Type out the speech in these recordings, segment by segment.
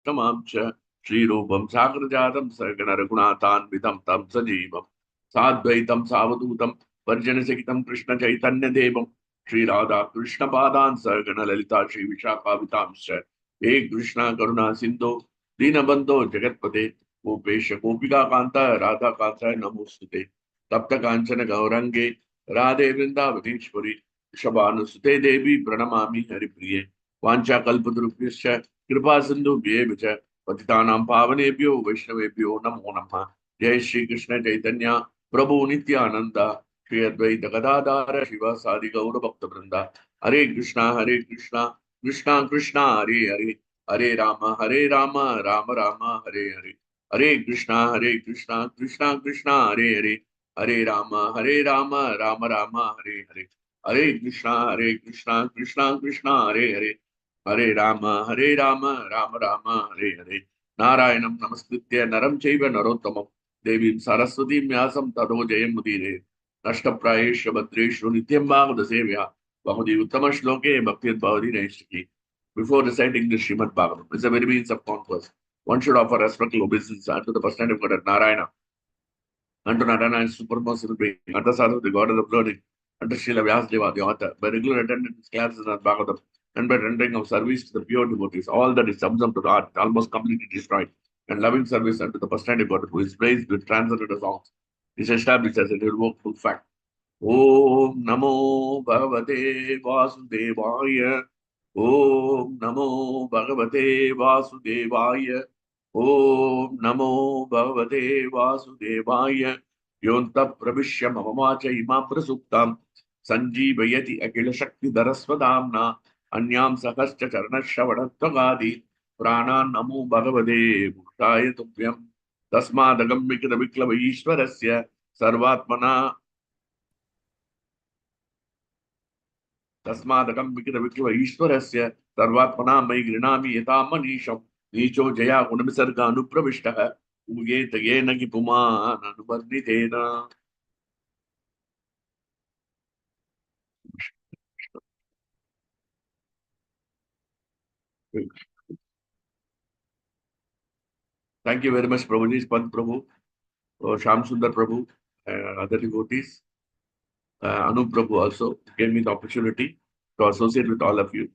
Vishnamamcha Śrīrūpam Sagrajatam Sargana Raghunathanvitam Tam Sajeevam Sadvaitam Savadutam Varjanasakitam Krishna Chaitanya Devam Shri Radha Krishna Padan Sargana Lalita Shri Vishakhavitamscha He Krishna Karuna Sindhu Dinabandho Jagatpate Gopesha Gopika Kanta Radha Kanta Namostute Tapta Kanchana Gaurange Radhe Vrindavadishpuri Shabhanusute Devi Pranamami Haripriye Vancha Kalpadrupyascha Kripa Sindhu Bhyevacha Patitanam Pavanebhyo Vaishnavebhyo Namo Namaha Jai Shri Krishna Chaitanya Prabhu Nityananda Shri Advaita Gadadhara Shiva Sadi Gaura Bhakta Vrinda Hare Krishna Krishna Krishna Hare Hare Hare Rama Rama Rama Hare Hare Hare Krishna Krishna Krishna Hare Hare Hare Rama Rama Rama Hare Hare Hare Krishna Krishna Krishna Hare Hare Hare Rama Rama Rama Hare Hare Narayanam Namaskritya Naram Chaiva Narottamam Devim Saraswatim Vyasam Tado Jayam Mudire Nashtaprayesha Bhadreshu Nityam Bhagavata Sevya Bhagavati Uttama Shloke Bhaktir Bhavati Naishaki. Before reciting the Śrīmad-Bhāgavatam, it's a very means of converse. One should offer respectful obeisance unto the personality of God at Narayana, unto Narayana and supermost being, unto Sadhu, the God of the learning, unto Srila Vyasadeva, the author, by regular attendance classes in Bhagavatam, and by rendering of service to the pure devotees, all that is sums up to the art, almost completely destroyed, and loving service unto the personality of God, who is praised with transcendental songs, is established as an irrevocable fact. Om Namo Bhagavate Vasudevaya. Om Namo Bhagavate Vasudevaya. Om Namo Bhagavate Vasudevaya. Yonta Pravishya Mamamacha Imam Prasuptam Sanjeevayati Akila Shakti Darasvadamna Anyam Sahascha Charana Shavadatvagadi Prana Namo Bhagavate Bhushaya Tupyam Tasmadagam Vikra Viklava Ishwarasya Sarvatmana Tasmadakam Vikra Viklava Ishwarasya Sarvatmana Mai Grinami Yata Manisham Nicho Jaya Gunamisarga Anupravishtaha Uye Tayena Kipuma Anubarnitena. Thank you very much, Prabhuji, Pant Prabhu, Sham Sundar Prabhu, other devotees. Anup Prabhu also gave me the opportunity to associate with all of you.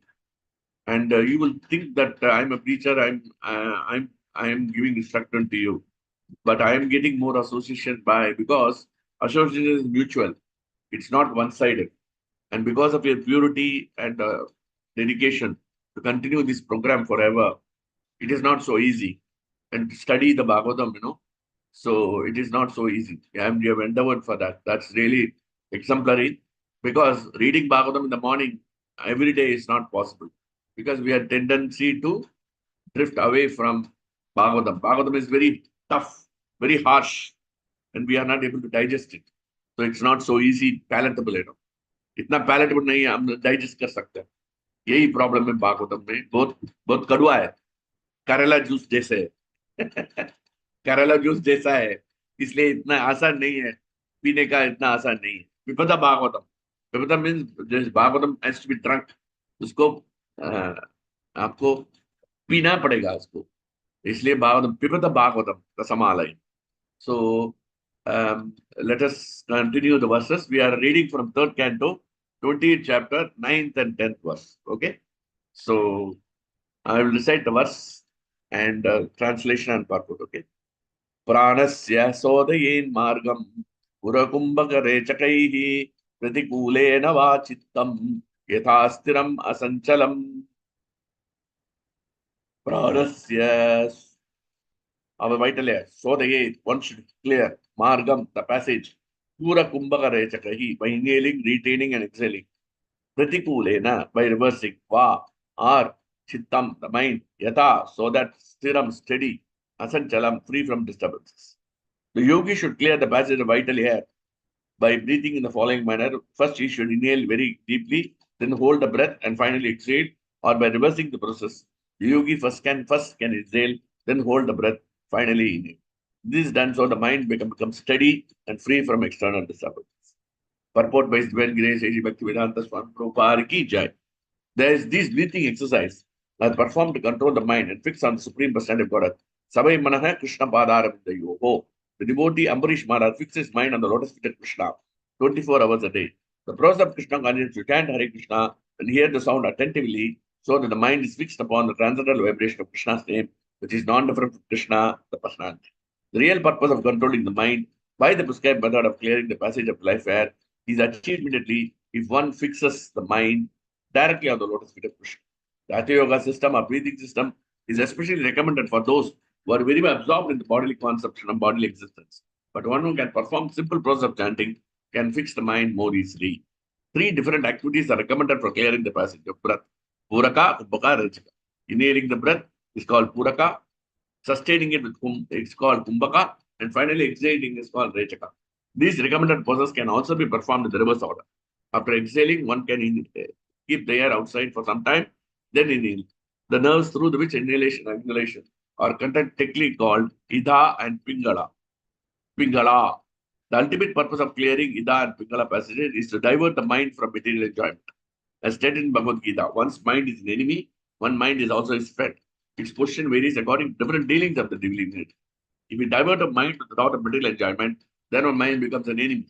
And you will think that I'm a preacher, I'm giving instruction to you. But I am getting more association because association is mutual. It's not one-sided. And because of your purity and dedication to continue this program forever, it is not so easy. And to study the Bhagavatam, so it is not so easy. You have endeavored for that. That's really exemplary, because reading Bhagavatam in the morning every day is not possible, because we have tendency to drift away from Bhagavatam. Bhagavatam is very tough, very harsh, and we are not able to digest it. So it's not so easy, palatable, इतना palatable नहीं है, हम digest कर सकते हैं. यही problem है भागवतम में, बहुत कड़वा है, करेला जूस जैसे है. करेला जूस जैसा है, इसलिए इतना आसान नहीं है पीने का, इतना आसान नहीं है. विपदा भागवतम, विपदा means Bhagavatam has to be drunk. उसको आपको पीना पड़ेगा उसको, इसलिए Bhagavatam पिबत Bhagavatam रसमालय. So let us continue the verses. We are reading from 3rd canto, 20th chapter, 9th and 10th verse. Okay, so I will recite the verse and translation and purport. Okay. Pranasya sodayen margam urakumbakare chakaihi pratikulena vachittam yathastiram asanchalam. Pranasya, our vital air. So the one should clear. Margam, the passage. Pura kumbhakare chakahi, by inhaling, retaining, and exhaling. Pratikulena, by reversing. Va, ar, chittam, the mind. Yata, so that stiram, steady. Asanchalam, free from disturbances. The yogi should clear the passage of vital air by breathing in the following manner. First, he should inhale very deeply, then hold the breath, and finally exhale, or by reversing the process. The yogi first can exhale, then hold the breath, finally inhale. This is done so the mind becomes steady and free from external disturbances. Purport by His Divine Grace, A.G. Bhaktivedanta Swami Prabhupada Ki Jai. There is this breathing exercise. are performed to control the mind and fix on the supreme personality of God. Sabai Manaha Krishna Padaravindayoho. The devotee Ambarish Maharaj fixes his mind on the lotus feet of Krishna 24 hours a day. The process of Krishna consciousness to chant Hare Krishna and hear the sound attentively so that the mind is fixed upon the transcendental vibration of Krishna's name, which is non-different from Krishna, the personality. The real purpose of controlling the mind by the prescribed method of clearing the passage of life air is achieved immediately if one fixes the mind directly on the lotus feet of Krishna. The Hatha Yoga system or breathing system is especially recommended for those who are very much absorbed in the bodily conception of bodily existence. But one who can perform simple process of chanting can fix the mind more easily. Three different activities are recommended for clearing the passage of breath. Puraka, Kumbhaka, Rechaka. Inhaling the breath is called Puraka. Sustaining it with it's called Kumbhaka. And finally, exhaling is called Rechaka. These recommended poses can also be performed in the reverse order. After exhaling, one can keep the air outside for some time, then inhale. The nerves through which inhalation and exhalation are technically called Ida and Pingala. Pingala. The ultimate purpose of clearing Ida and Pingala passages is to divert the mind from material enjoyment. As stated in Bhagavad Gita, one's mind is an enemy, one mind is also his friend. Its position varies according to different dealings of the devil in it. If we divert a mind to the thought of material enjoyment, then our mind becomes an enemy.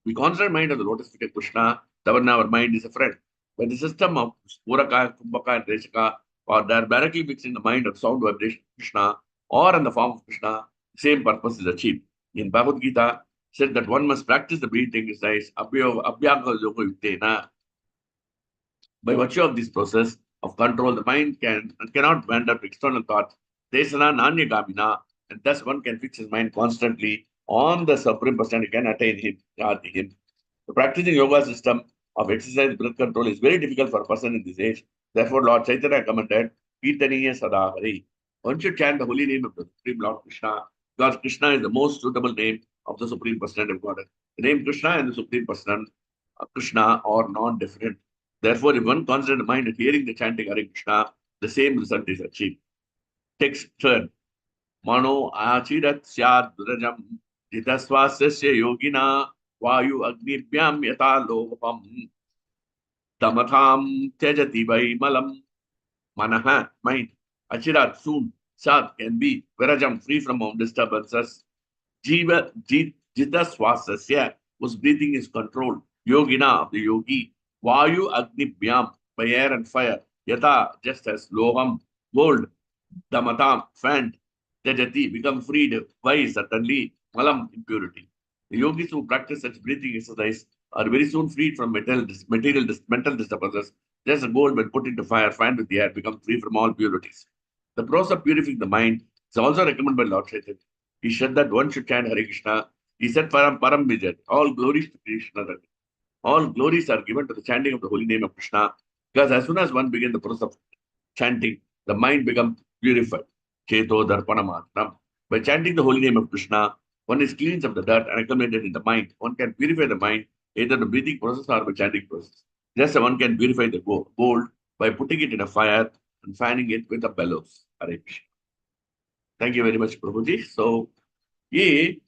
We concentrate mind on the lotus feet of Krishna, then our mind is a friend. When the system of Puraka, Kumbhaka, and Rechaka are directly fixing the mind of sound vibration of Krishna or in the form of Krishna, the same purpose is achieved. In Bhagavad Gita, said that one must practice the breathing exercise Abhyanga Yoga Yuktena. By virtue of this process of control, the mind cannot wander to external thoughts. Desana Nanya Gamina, and thus one can fix his mind constantly on the Supreme Person can attain him. The practicing yoga system of exercise breath control is very difficult for a person in this age. Therefore, Lord Chaitanya recommended Kirtaniya Sadahari. One should chant the holy name of the Supreme Lord Krishna, because Krishna is the most suitable name of the Supreme Personality of Godhead. The name Krishna and the Supreme Person Krishna are non-different. Therefore, if one concentrates the mind at hearing the chanting Hare Krishna, the same result is achieved. Text third. Mano achirat syad rajam jitaswasya yogina vayu agnibhyam yata lopam tamatham tyajati vaimalam. Manaha, mind. Achirat, soon. Sad can be. Virajam, free from all disturbances. Jiva, jita swasasya, whose breathing is controlled. Yogina, the yogi. Vayu agnibhyam, by air and fire. Yata, just as. Loham, gold. Damatam, fanned. Tajati, become freed. Why? Certainly. Malam, impurity. The yogis who practice such breathing exercise are very soon freed from mental disturbances. Just as gold, when put into fire, fanned with the air, becomes free from all purities. The process of purifying the mind is also recommended by Lord Chaitanya. He said that one should chant Hare Krishna. He said Param Vijay. All glories to Krishna. All glories are given to the chanting of the holy name of Krishna. Because as soon as one begins the process of chanting, the mind becomes purified. Cheto Darpanamatram. By chanting the holy name of Krishna, one is cleansed of the dirt and accumulated in the mind. One can purify the mind either the breathing process or by chanting process. Just as one can purify the gold by putting it in a fire and fanning it with a bellows. Hare Krishna. Thank you very much, Prabhuji. So, ये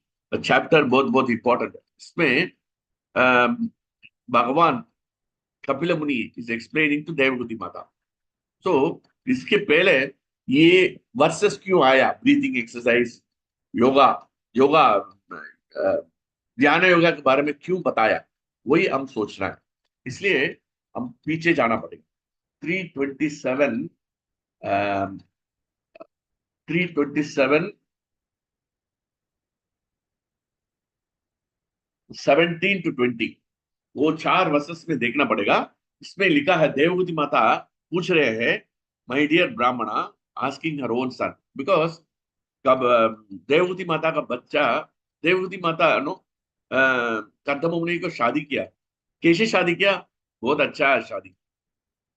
chapter बहुत important है. इसमें भगवान कपिल मुनि is explaining to देवगुति माता. So, इसके पहले ये वर्सेस क्यों आया? ब्रीथिंग एक्सरसाइज, योगा ध्यान योगा के बारे में क्यों बताया, वही हम सोच रहे हैं. इसलिए हम पीछे जाना पड़ेगा. 327 17 to 20 वो 4 वर्सेस में देखना पड़ेगा. इसमें लिखा है देवगुति माता पूछ रहे हैं, माय डियर ब्राह्मणा, asking her own son, because कब देवगुति माता का बच्चा, देवगुति माता कर्दम मुनि को शादी किया. कैसे शादी किया? बहुत अच्छा है शादी.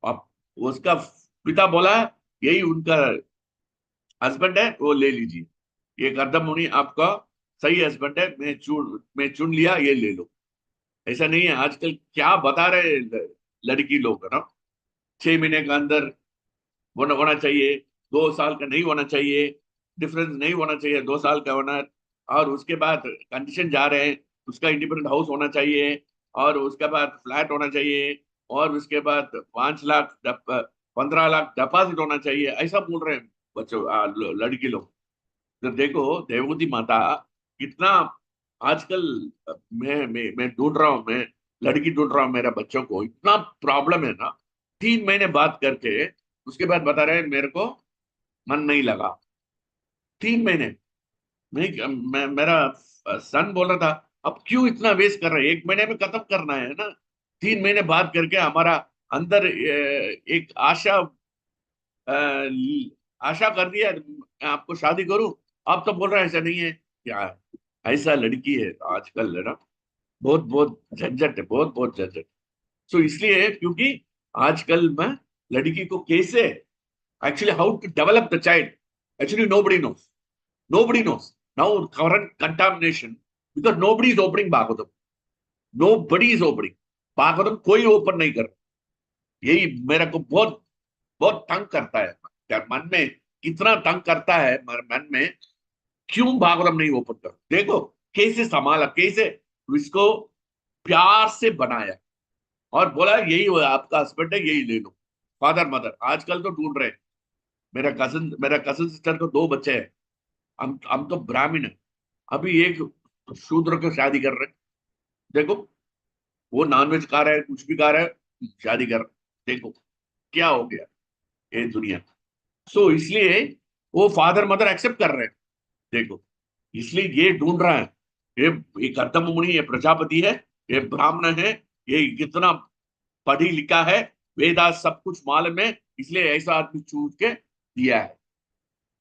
अब उसका पिता बोला यही उनका हस्बैंड है, वो ले लीजिए. ये कर्दम मुनि आपका सही हस्बैंड है, मैं चुन लिया, ये ले लो. ऐसा नहीं है. आजकल क्या बता रहे लड़की लोग है ना, 6 महीने का अंदर होना चाहिए, 2 साल का नहीं होना चाहिए, डिफरेंस नहीं होना चाहिए, 2 साल का होना, और उसके बाद कंडीशन जा रहे हैं उसका इंडिपेंडेंट हाउस होना चाहिए, और उसके बाद फ्लैट होना चाहिए, और उसके बाद 5 लाख 15 लाख डिपॉजिट होना चाहिए, ऐसा बोल रहे हैं बच्चों, लड़की लोग। तो देखो देवभूति माता कितना आजकल, मैं ढूंढ रहा हूँ, मैं लड़की ढूंढ रहा हूँ मेरे बच्चों को, इतना प्रॉब्लम है ना। 3 महीने बात करके उसके बाद बता रहे हैं मेरे को मन नहीं लगा। 3 महीने। मेरा सन बोल रहा था अब क्यों इतना वेस्ट कर रहे हैं, 1 महीने में खत्म करना है ना। 3 महीने बात करके हमारा अंदर एक आशा, आशा कर दिया मैं आपको शादी करूं। आप तो बोल रहे हैं ऐसा नहीं है क्या है? ऐसा लड़की है आजकल है ना, बहुत बहुत झंझट है, बहुत बहुत झंझट। सो इसलिए क्योंकि आजकल मैं लड़की को कैसे, actually how to develop the child, actually nobody knows, nobody knows now current contamination, because nobody is opening Bhagavatam, nobody is opening Bhagavatam, कोई ओपन नहीं कर। यही मेरे को बहुत बहुत तंग करता है, क्या मन में कितना तंग करता है मन में, क्यों भागवतम नहीं ओपन कर। देखो कैसे संभाला, कैसे इसको प्यार से बनाया और बोला यही हो आपका हस्बैंड है, यही ले लो। फादर मदर आजकल तो ढूंढ रहे हैं। मेरा कजिन सिस्टर को 2 बच्चे हैं। हम तो ब्राह्मण है, अभी एक शूद्र को शादी कर रहे हैं। देखो वो नॉनवेज खा रहा है, कुछ भी खा रहा है, शादी कर रहे हैं। देखो क्या हो गया ये दुनिया। सो इसलिए वो फादर मदर एक्सेप्ट कर रहे हैं। देखो इसलिए ये ढूंढ रहा है, ये ये कर्दम मुनि, ये प्रजापति है, ये ब्राह्मण है, ये कितना पढ़ी लिखा है, वेदा सब कुछ मालूम है, इसलिए ऐसा आदमी चूज के दिया है।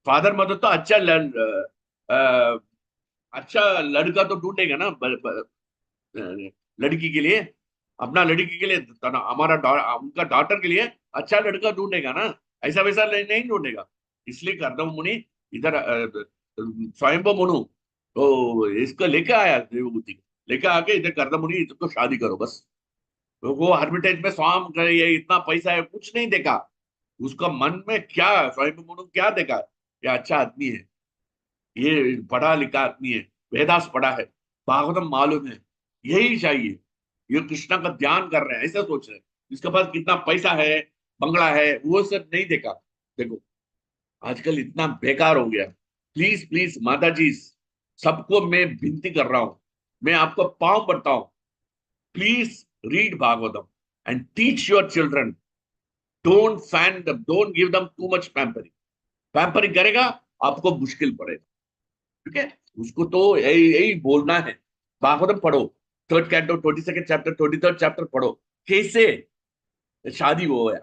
फादर मदर तो अ, अच्छा लड़का तो ढूंढेगा ना, लड़की के लिए, अपना लड़की के लिए, हमारा उनका डॉटर के लिए अच्छा लड़का ढूंढेगा ना, ऐसा वैसा नहीं ढूंढेगा। इसलिए कर्दम मुनि इधर स्वयंभू मनु तो इसको लेके आया, देवभूति को लेके आके इधर कर्दम मुनि इसको शादी करो बस। तो वो हर्मिटेज में स्वाम करे, ये इतना पैसा है, कुछ नहीं देखा उसका मन में क्या, स्वयंभू मनु क्या देखा, ये अच्छा आदमी है, ये पढ़ा लिखा आदमी है, वेदास पढ़ा है, भागवतम मालूम है, यही चाहिए, ये कृष्णा का ध्यान कर रहे हैं, ऐसा सोच रहे हैं। इसके पास कितना पैसा है, बंगला है, वो सब नहीं देखा। देखो आजकल इतना बेकार हो गया। प्लीज प्लीज माता जी, सबको मैं विनती कर रहा हूं, मैं आपको पांव पड़ता हूं, please read Bhagavatam and teach your children. Don't give them too much pampering. Pampering करेगा आपको मुश्किल पड़ेगा। ठीक है, उसको तो यही यही बोलना है। भागवतम पढ़ो, 3rd canto 22nd chapter 23rd chapter पढ़ो, कैसे शादी हो गया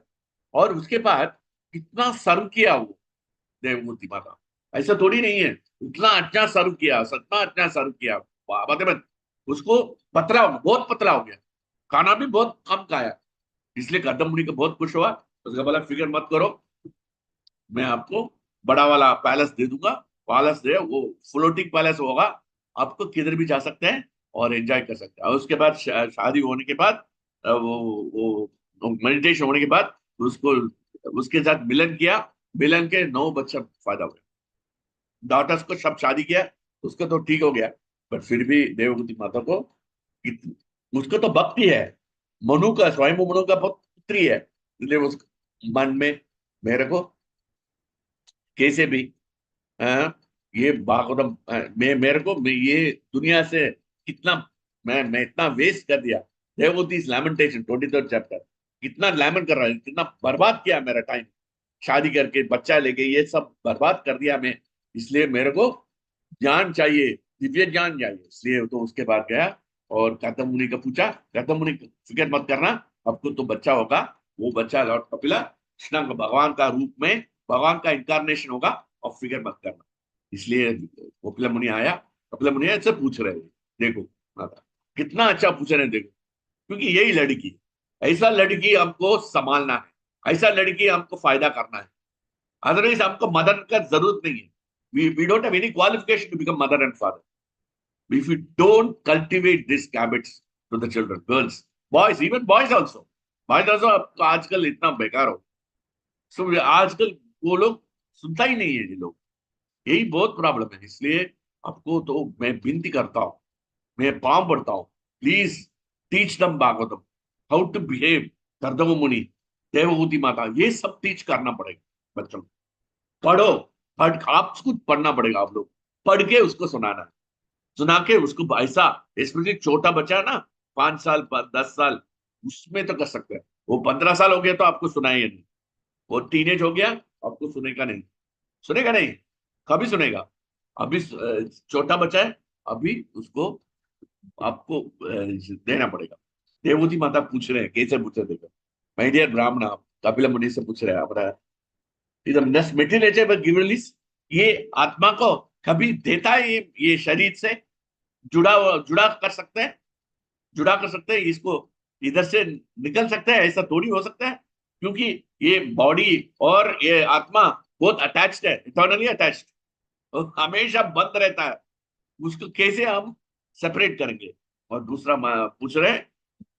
और उसके बाद कितना सर्व किया वो देवमूर्ति माता। ऐसा थोड़ी नहीं है, इतना अच्छा सर्व किया, सतना अच्छा सर्व किया, बात है। उसको पतला हो गया, बहुत पतला हो गया, खाना भी बहुत कम खाया। इसलिए गौतम मुनि को बहुत खुश हुआ। उसका बोला फिक्र मत करो, मैं आपको बड़ा वाला पैलेस दे दूंगा। पैलेस दे, वो फ्लोटिंग पैलेस होगा, आपको किधर भी जा सकते हैं और एंजॉय कर सकते हैं। और उसके बाद शादी होने के बाद वो मेडिटेशन होने के बाद उसको उसके साथ मिलन किया। मिलन के 9 बच्चा पैदा हुए, डॉटर्स को सब शादी किया। उसको तो ठीक हो गया, पर फिर भी देवभूति माता को उसको तो भक्ति है, मनु का, स्वयं मनु का पुत्री है, इसलिए उस मन में मेरे को कैसे भी ये भागवतम मेरे को ये दुनिया से कितना मैं इतना वेस्ट कर दिया। देवभूति लैमेंटेशन 23rd चैप्टर, कितना लैमेंट कर रहा है, कितना बर्बाद किया मेरा टाइम, शादी करके बच्चा लेके ये सब बर्बाद कर दिया मैं। इसलिए मेरे को ज्ञान चाहिए, दिव्य ज्ञान चाहिए। इसलिए तो उसके बाद गया और गौतम मुनि का पूछा। गौतम मुनि फिक्र मत करना, आपको तो बच्चा होगा, वो बच्चा लॉर्ड कपिला कृष्ण का भगवान का रूप में, भगवान का इंकारनेशन होगा, और फिक्र मत करना। इसलिए कपिला मुनि आया। कपिला मुनि ऐसे पूछ रहे हैं, देखो माता कितना अच्छा पूछ रहे हैं, देखो क्योंकि यही लड़की, ऐसा लड़की हमको संभालना है, ऐसा लड़की हमको फायदा करना है। अदरवाइज हमको मदर का जरूरत नहीं है। We don't have any qualification to become mother and father. If we don't cultivate these habits to the children, girls, boys, even boys also. Boys also आजकल इतना बेकार हो। सो आजकल वो लोग सुनता ही नहीं है ये लोग, यही बहुत प्रॉब्लम है। इसलिए आपको तो मैं विनती करता हूँ, मैं पांव पड़ता हूँ, please teach them Bhagavatam, how to behave. Kardama Muni Devahuti माता, ये सब टीच करना पड़ेगा बच्चों को। पढ़ो, आप खुद पढ़ना पड़ेगा, आप लोग पढ़ के उसको सुनाना है, सुना के उसको ऐसा, स्पेशली छोटा बच्चा है ना, 5 साल 10 साल, उसमें तो कर सकते हैं। वो 15 साल हो गया तो आपको सुनाएंगे नहीं, वो टीनेज हो गया आपको सुनेगा नहीं, सुनेगा नहीं, कभी सुनेगा। अभी छोटा बच्चा है, अभी उसको आपको देना पड़ेगा। देवहूति माता पूछ रहे हैं, कैसे पूछ रहे देखो, माय डियर ब्राह्मण, कपिल मुनि से पूछ रहे हैं हमारा, इदम मेटेरियल गिवलिस, ये आत्मा को कभी देता है, ये शरीर से जुड़ा कर सकते हैं, जुड़ा कर सकते हैं इसको, इधर से निकल सकते हैं, ऐसा थोड़ी हो सकता है, क्योंकि ये बॉडी और ये आत्मा बहुत अटैच्ड है, इटर्नली अटैच्ड, हमेशा बंद रहता है, उसको कैसे हम सेपरेट करेंगे। और दूसरा पूछ रहे हैं,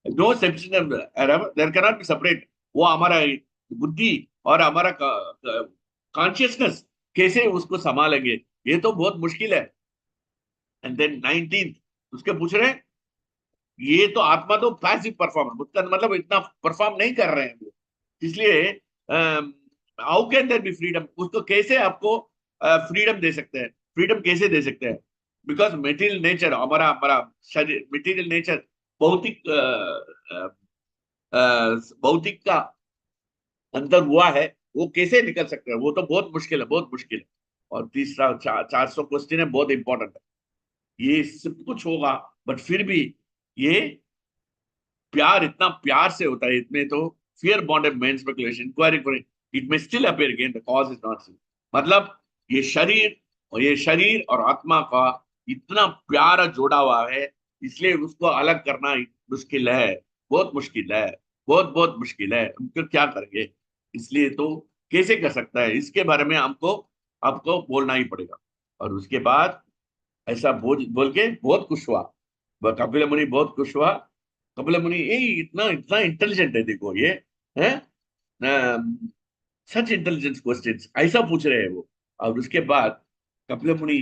no separation, there can not be separate, वो हमारा बुद्धि और हमारा कॉन्शियसनेस कैसे उसको संभालेंगे, ये तो बहुत मुश्किल है। एंड देन 19 उसके पूछ रहे हैं, ये तो आत्मा तो पैसिव परफॉर्मर, उसका मतलब इतना परफॉर्म नहीं कर रहे हैं वो, इसलिए how can there be freedom, उसको कैसे आपको फ्रीडम दे सकते हैं, फ्रीडम कैसे दे सकते हैं, बिकॉज मेटीरियल नेचर, हमारा हमारा शरीर मेटीरियल नेचर, भौतिक भौतिक का अंदर हुआ है, वो कैसे निकल सकते हैं, वो तो बहुत मुश्किल है, बहुत मुश्किल है। और तीसरा 400 क्वेश्चन है, बहुत इंपॉर्टेंट है, ये सब कुछ होगा, बट फिर भी ये प्यार इतना प्यार से होता है, इसमें तो fear bonded men speculation inquiry for it में still appear again the cause is not C, मतलब ये शरीर और आत्मा का इतना प्यार जोड़ा हुआ है, इसलिए उसको अलग करना मुश्किल है, बहुत मुश्किल है, बहुत बहुत मुश्किल है, हम तो क्या करेंगे, इसलिए तो कैसे कर सकता है, इसके बारे में हमको आपको बोलना ही पड़ेगा। और उसके बाद ऐसा बोल बोल के बहुत खुश हुआ, कपिल मुनि बहुत खुश हुआ। कपिल मुनि, ये इतना इतना इंटेलिजेंट है, देखो ये है, सच इंटेलिजेंस क्वेश्चंस ऐसा पूछ रहे हैं वो। और उसके बाद कपिल मुनि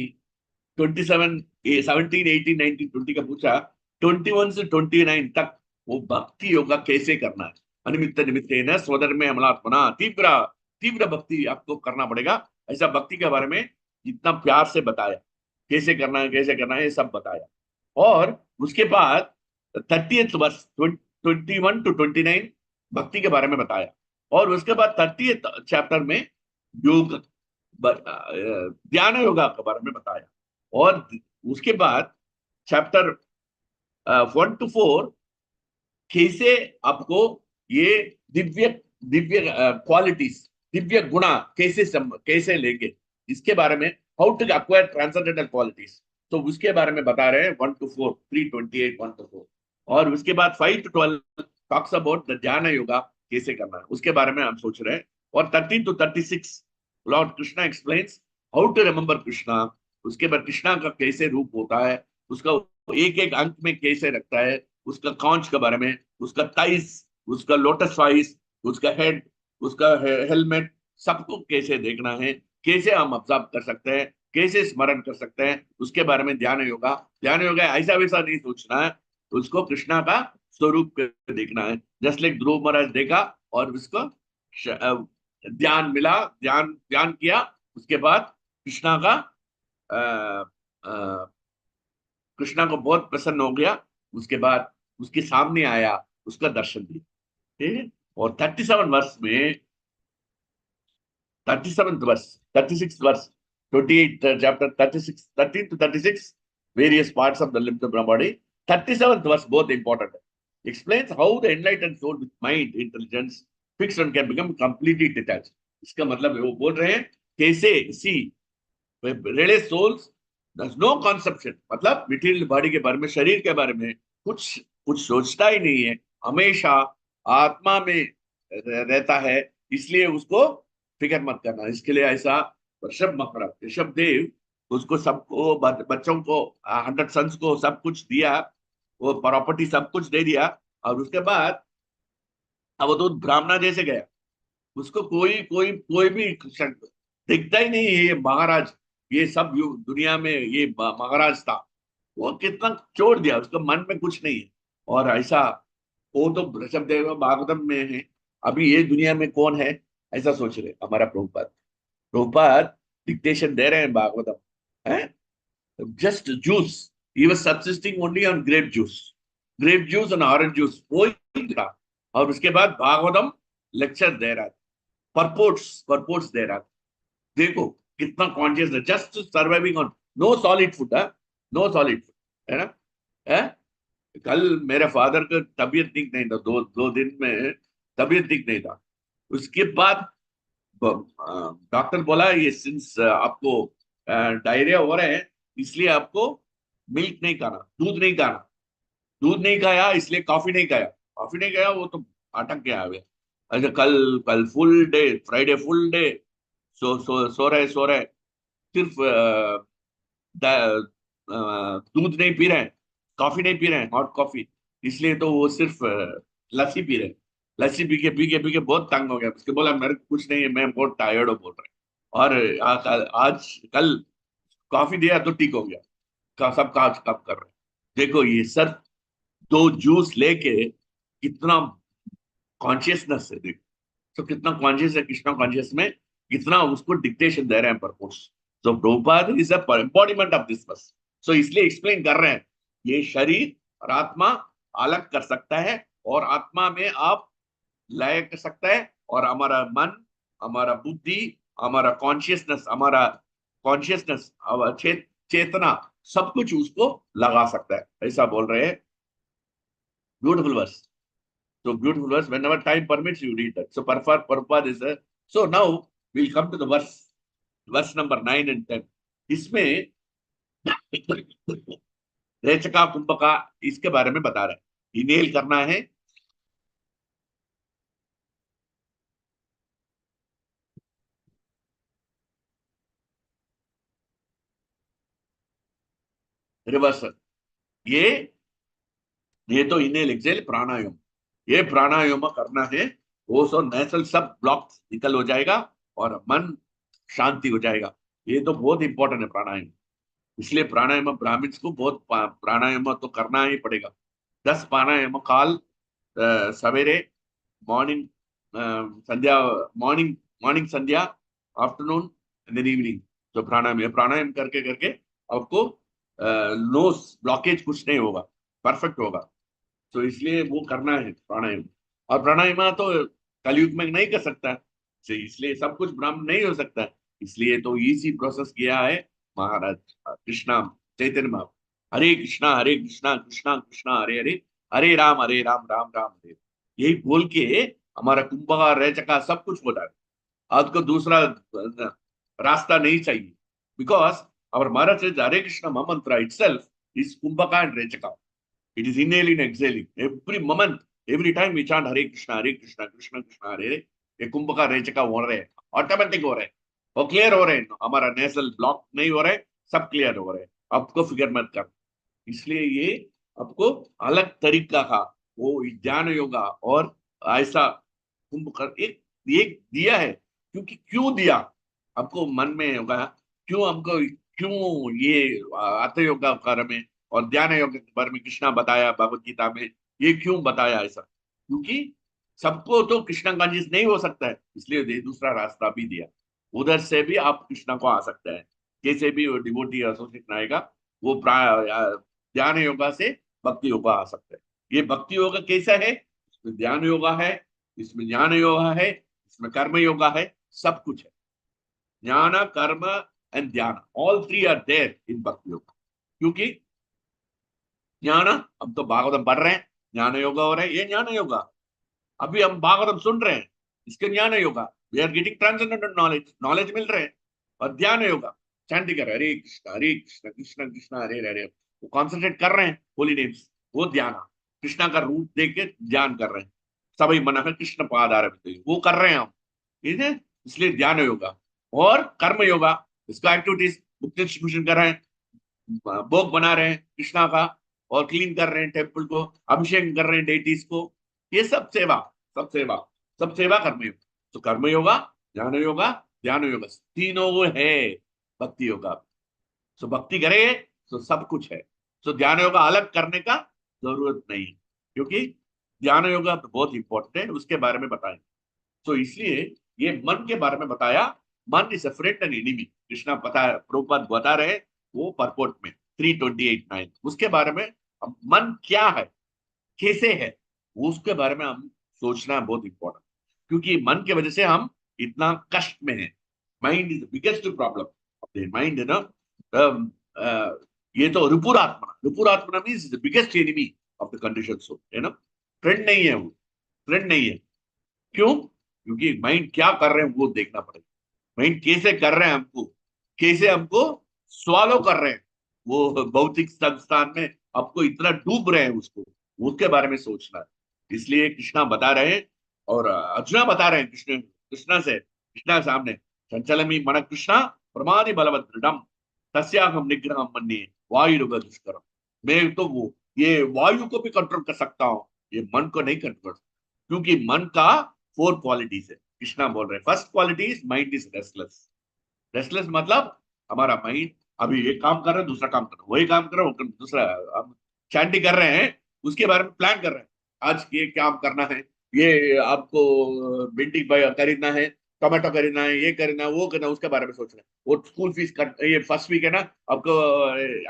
27 17 18 19 20 का पूछा, 21 से 29 तक वो भक्ति योगा कैसे करना है, अनिमित्त निमित्त न स्वधर्मे अमलात्मना, तीव्र तीव्र भक्ति आपको करना पड़ेगा, ऐसा भक्ति के बारे में इतना प्यार से बताया, कैसे करना है, कैसे करना है, ये सब बताया। और उसके बाद 30th वर्ष 21 to 29 भक्ति के बारे में बताया। और उसके बाद 30th चैप्टर में योग, ध्यान योगा के बारे में बताया। और उसके बाद चैप्टर 1 to 4 कैसे आपको ये दिव्य दिव्य क्वालिटीज, दिव्य गुणा कैसे लेंगे, इसके बारे में, how to acquire transcendental qualities, तो उसके बारे में बता रहे हैं 1 to 4, 328 1 to 4। और उसके बाद 5 to 12 टॉक्स अबाउट द ध्यान योगा कैसे करना है, उसके बारे में हम सोच रहे हैं। और 13 to 36 lord Krishna explains how to remember Krishna, उसके बाद कृष्णा का कैसे रूप होता है, उसका एक एक अंक में कैसे रखता है, उसका कांच के बारे में, उसका ताइस, उसका लोटस वाइस, उसका हेड, उसका हेलमेट, सबको कैसे देखना है, कैसे हम ऑब्जर्व कर सकते हैं, कैसे स्मरण कर सकते हैं, उसके बारे में ध्यान योगा। ध्यान योगा ऐसा वैसा नहीं सोचना है, उसको कृष्णा का स्वरूप देखना है, जस्ट लाइक ध्रुव महाराज देखा और उसको ध्यान मिला, ध्यान ध्यान किया, उसके बाद कृष्णा का अ, अ, कृष्णा को बहुत प्रसन्न हो गया, उसके बाद उसके सामने आया, उसका दर्शन दिया, ठीक है। और 37 वर्ष 36 verse 28 chapter 36 13 to 36 various parts of the limb body. 37th verse बहुत इंपॉर्टेंट है, explains how the enlightened soul with mind intelligence fixed and can become completely detached. इसका मतलब वो बोल रहे हैं कैसे see realist souls thus no conception, मतलब मटेरियल बॉडी के बारे में, शरीर के बारे में कुछ कुछ सोचता ही नहीं है, हमेशा आत्मा में रहता है, इसलिए उसको फिक्र मत करना। इसके लिए ऐसा ऋषभ महाराज, ऋषभ देव उसको सबको बच्चों को 100 सन्स को सब कुछ दिया, वो प्रॉपर्टी सब कुछ दे दिया। और उसके बाद अवधूत ब्राह्मणा जैसे गया, उसको कोई कोई कोई भी दिखता ही नहीं है, ये महाराज, ये सब दुनिया में ये महाराज था, वो कितना छोड़ दिया, उसका मन में कुछ नहीं है। और ऐसा वो तो ऋषभ देव भागवतम में है, अभी ये दुनिया में कौन है ऐसा सोच रहे हमारा प्रभुपाद। प्रभुपाद डिक्टेशन दे रहे हैं भागवतम है, just juice. He was subsisting only on grape juice and orange juice, वो ही था। और उसके बाद भागवतम लेक्चर दे रहा था, परपोर्ट्स दे रहा था। देखो कितना कॉन्शियस है, just surviving on no solid food है, नो सॉलिड फूड है ना है। कल मेरे फादर का तबीयत ठीक नहीं था, दो दो दिन में तबीयत ठीक नहीं था। उसके बाद डॉक्टर बोला ये सिंस आपको डायरिया हो रहा है, इसलिए आपको मिल्क नहीं खाना, दूध नहीं खाना। दूध नहीं खाया इसलिए कॉफी नहीं खाया, कॉफी नहीं खाया वो तो अटक गया अभी। अच्छा कल कल full day, Friday full day so रहे सिर्फ दूध नहीं पी रहे हैं, कॉफी नहीं पी रहे हैं, हॉट कॉफी। इसलिए तो वो सिर्फ लस्सी पी रहे हैं। लस्सी पी के बहुत तंग हो गया, उसके बोला मेरे को कुछ नहीं है, मैं बहुत टायर्ड हो बोल रहे हैं। और आज कल कॉफी दिया तो ठीक हो गया। सब काज काम कर रहे हैं। देखो ये सर दो जूस लेके कितना कॉन्शियसनेस है, देखो तो कितना कॉन्शियस है, कृष्णा कॉन्शियस में कितना उसको डिक्टेशन दे रहे हैं purpose. So Prabhupada is embodiment of this बस। सो इसलिए एक्सप्लेन कर रहे हैं ये शरीर और आत्मा अलग कर सकता है, और आत्मा में आप लय कर सकता है, और हमारा मन, हमारा बुद्धि, हमारा कॉन्शियसनेस चेतना सब कुछ उसको लगा सकता है, ऐसा बोल रहे हैं। Beautiful verse. So beautiful verse. Whenever time permits, you read that. So Prabhupada is a. So now we'll come to the verse number 9 and 10. इसमें रेचका कुंभका इसके बारे में बता रहे हैं। इनेल करना है, रिवर्स। ये ये तो इनेल एक्सेल प्राणायाम, ये प्राणायाम करना है। वो सो नेचुरल सब ब्लॉक निकल हो जाएगा और मन शांति हो जाएगा। ये तो बहुत इंपॉर्टेंट है प्राणायाम। इसलिए प्राणायाम ब्राह्मण्स को बहुत प्राणायाम तो करना ही पड़ेगा। 10 प्राणायाम काल सवेरे, मॉर्निंग संध्या, मॉर्निंग मॉर्निंग संध्या, आफ्टरनून एंड देन इवनिंग। तो प्राणायाम, प्राणायाम करके करके आपको नोस ब्लॉकेज कुछ नहीं होगा, परफेक्ट होगा। तो इसलिए वो करना है प्राणायाम। और प्राणायाम तो कलयुग में नहीं कर सकता है, इसलिए सब कुछ ब्राह्मण नहीं हो सकता है। इसलिए तो इजी प्रोसेस किया है महाराज कृष्णा चैतन्य महाप्रभु। हरे कृष्णा कृष्णा कृष्णा हरे हरे, हरे राम राम राम हरे। यही बोल के हमारा कुंभका रेचका सब कुछ होता है। आपको दूसरा रास्ता नहीं चाहिए, because our Maharaj says Hare Krishna Mantra itself is Kumbhaka and Rechaka. It is inhaling and exhaling. Every moment, every time we chant Hare Krishna, Krishna Krishna Hare Hare, ये कुंभका रेचका हो रहे हैं, ऑटोमेटिक हो रहे हैं, और क्लियर हो रहे हैं। हमारा नेशनल ब्लॉक नहीं हो रहे, सब क्लियर हो रहे हैं। आपको फिक्र मत कर। इसलिए ये आपको अलग तरीका का वो ज्ञान योगा और ऐसा कुंभ एक दिया है। क्योंकि क्यों दिया आपको मन में होगा, क्यों हमको, क्यों ये अथ योग कार्य में और ध्यान योग के बारे में कृष्णा बताया भगवत गीता में, ये क्यों बताया ऐसा? क्योंकि सबको तो कृष्णा कॉन्शियस नहीं हो सकता है, इसलिए दूसरा रास्ता भी दिया। उधर से भी आप कृष्णा को आ सकते हैं, कैसे भी वो डिवोटी एसोसिएशन आएगा, वो ध्यान योगा से भक्ति योगा आ सकता है। ये भक्ति योगा कैसा है? इसमें ध्यान योगा है, इसमें ज्ञान योगा है, इसमें कर्म योगा है, सब कुछ है। ज्ञान, karma and dhyana, all three are there in bhakti yoga. क्योंकि ज्ञान, हम तो भागवतम पढ़ रहे हैं, ज्ञान योगा हो रहा है, ये ज्ञान योगा। अभी हम भागवतम सुन रहे हैं, इसके ज्ञान yoga. We are getting transcendental knowledge, knowledge मिल रहे हैं। और ध्यान योगा, चैंटिंग कर रहे हैं हरे कृष्ण कृष्ण कृष्ण हरे हरे, वो कॉन्सेंट्रेट कर रहे हैं होली नेम्स, वो ध्यान। कृष्णा का रूप देख के ध्यान कर रहे हैं, सभी मन है कृष्ण पादार, वो कर रहे हैं हम, ठीक है। इसलिए ध्यान योगा। और कर्म योगा, इसका एक्टिविटीज बुक डिस्ट्रीब्यूशन कर रहे हैं, भोग बना रहे हैं कृष्णा का, और क्लीन कर रहे हैं टेम्पल को, अभिषेक कर रहे हैं डेटीज को। ये सब सेवा, सब सेवा, सब सेवा कर्मयोग। तो कर्म योगा, ज्ञान योगा, ध्यान योगा, तीनों वो है भक्ति योगा। सो भक्ति करे तो सब कुछ है। सो ध्यान योगा अलग करने का जरूरत नहीं, क्योंकि ध्यान योगा तो बहुत इंपॉर्टेंट है, उसके बारे में बताएं। तो इसलिए ये मन के बारे में बताया, मन is a friend and enemy. Krishna पता प्रभुपाद बता रहे हैं वो परपोर्ट में 3.28.9 उसके बारे में। अब मन क्या है, कैसे है, उसके बारे में हम सोचना बहुत इंपॉर्टेंट, क्योंकि मन की वजह से हम इतना कष्ट में हैं। Mind is the biggest problem of the mind, है ना। ये तो रिपुरात्मना means the biggest enemy of the condition soul, है ना। फ्रेंड नहीं है वो, फ्रेंड नहीं है। क्यों? क्योंकि माइंड क्या कर रहे हैं वो देखना पड़ेगा। माइंड कैसे कर रहे हैं हमको, कैसे हमको स्वालो कर रहे हैं, वो भौतिक संस्थान में आपको इतना डूब रहे हैं उसको, उसके बारे में सोचना है। इसलिए कृष्णा बता रहे हैं और अर्जुना बता रहे हैं कृष्णा सामने, चंचलमी मन कृष्णा प्रमादि बलवत दृढ़म तस्याहम निग्रहम मन्ये वायुरुग दुष्करम। मैं तो वो ये वायु को भी कंट्रोल कर सकता हूँ, ये मन को नहीं कंट्रोल, क्योंकि मन का 4 क्वालिटीज है। कृष्णा बोल रहे हैं first quality is mind is restless. Restless मतलब हमारा माइंड अभी एक काम कर रहा है, दूसरा काम कर रहा है, वही काम कर रहा है, दूसरा। हम चैंटिंग कर रहे हैं, उसके बारे में प्लान कर रहे हैं, आज ये काम करना है, ये आपको भिंडी खरीदना है, टमाटो खरीदना है, ये खरीदना है, वो करना है, उसके बारे में सोच रहे हैं। वो स्कूल फीस कर, ये फर्स्ट वीक है ना, आपको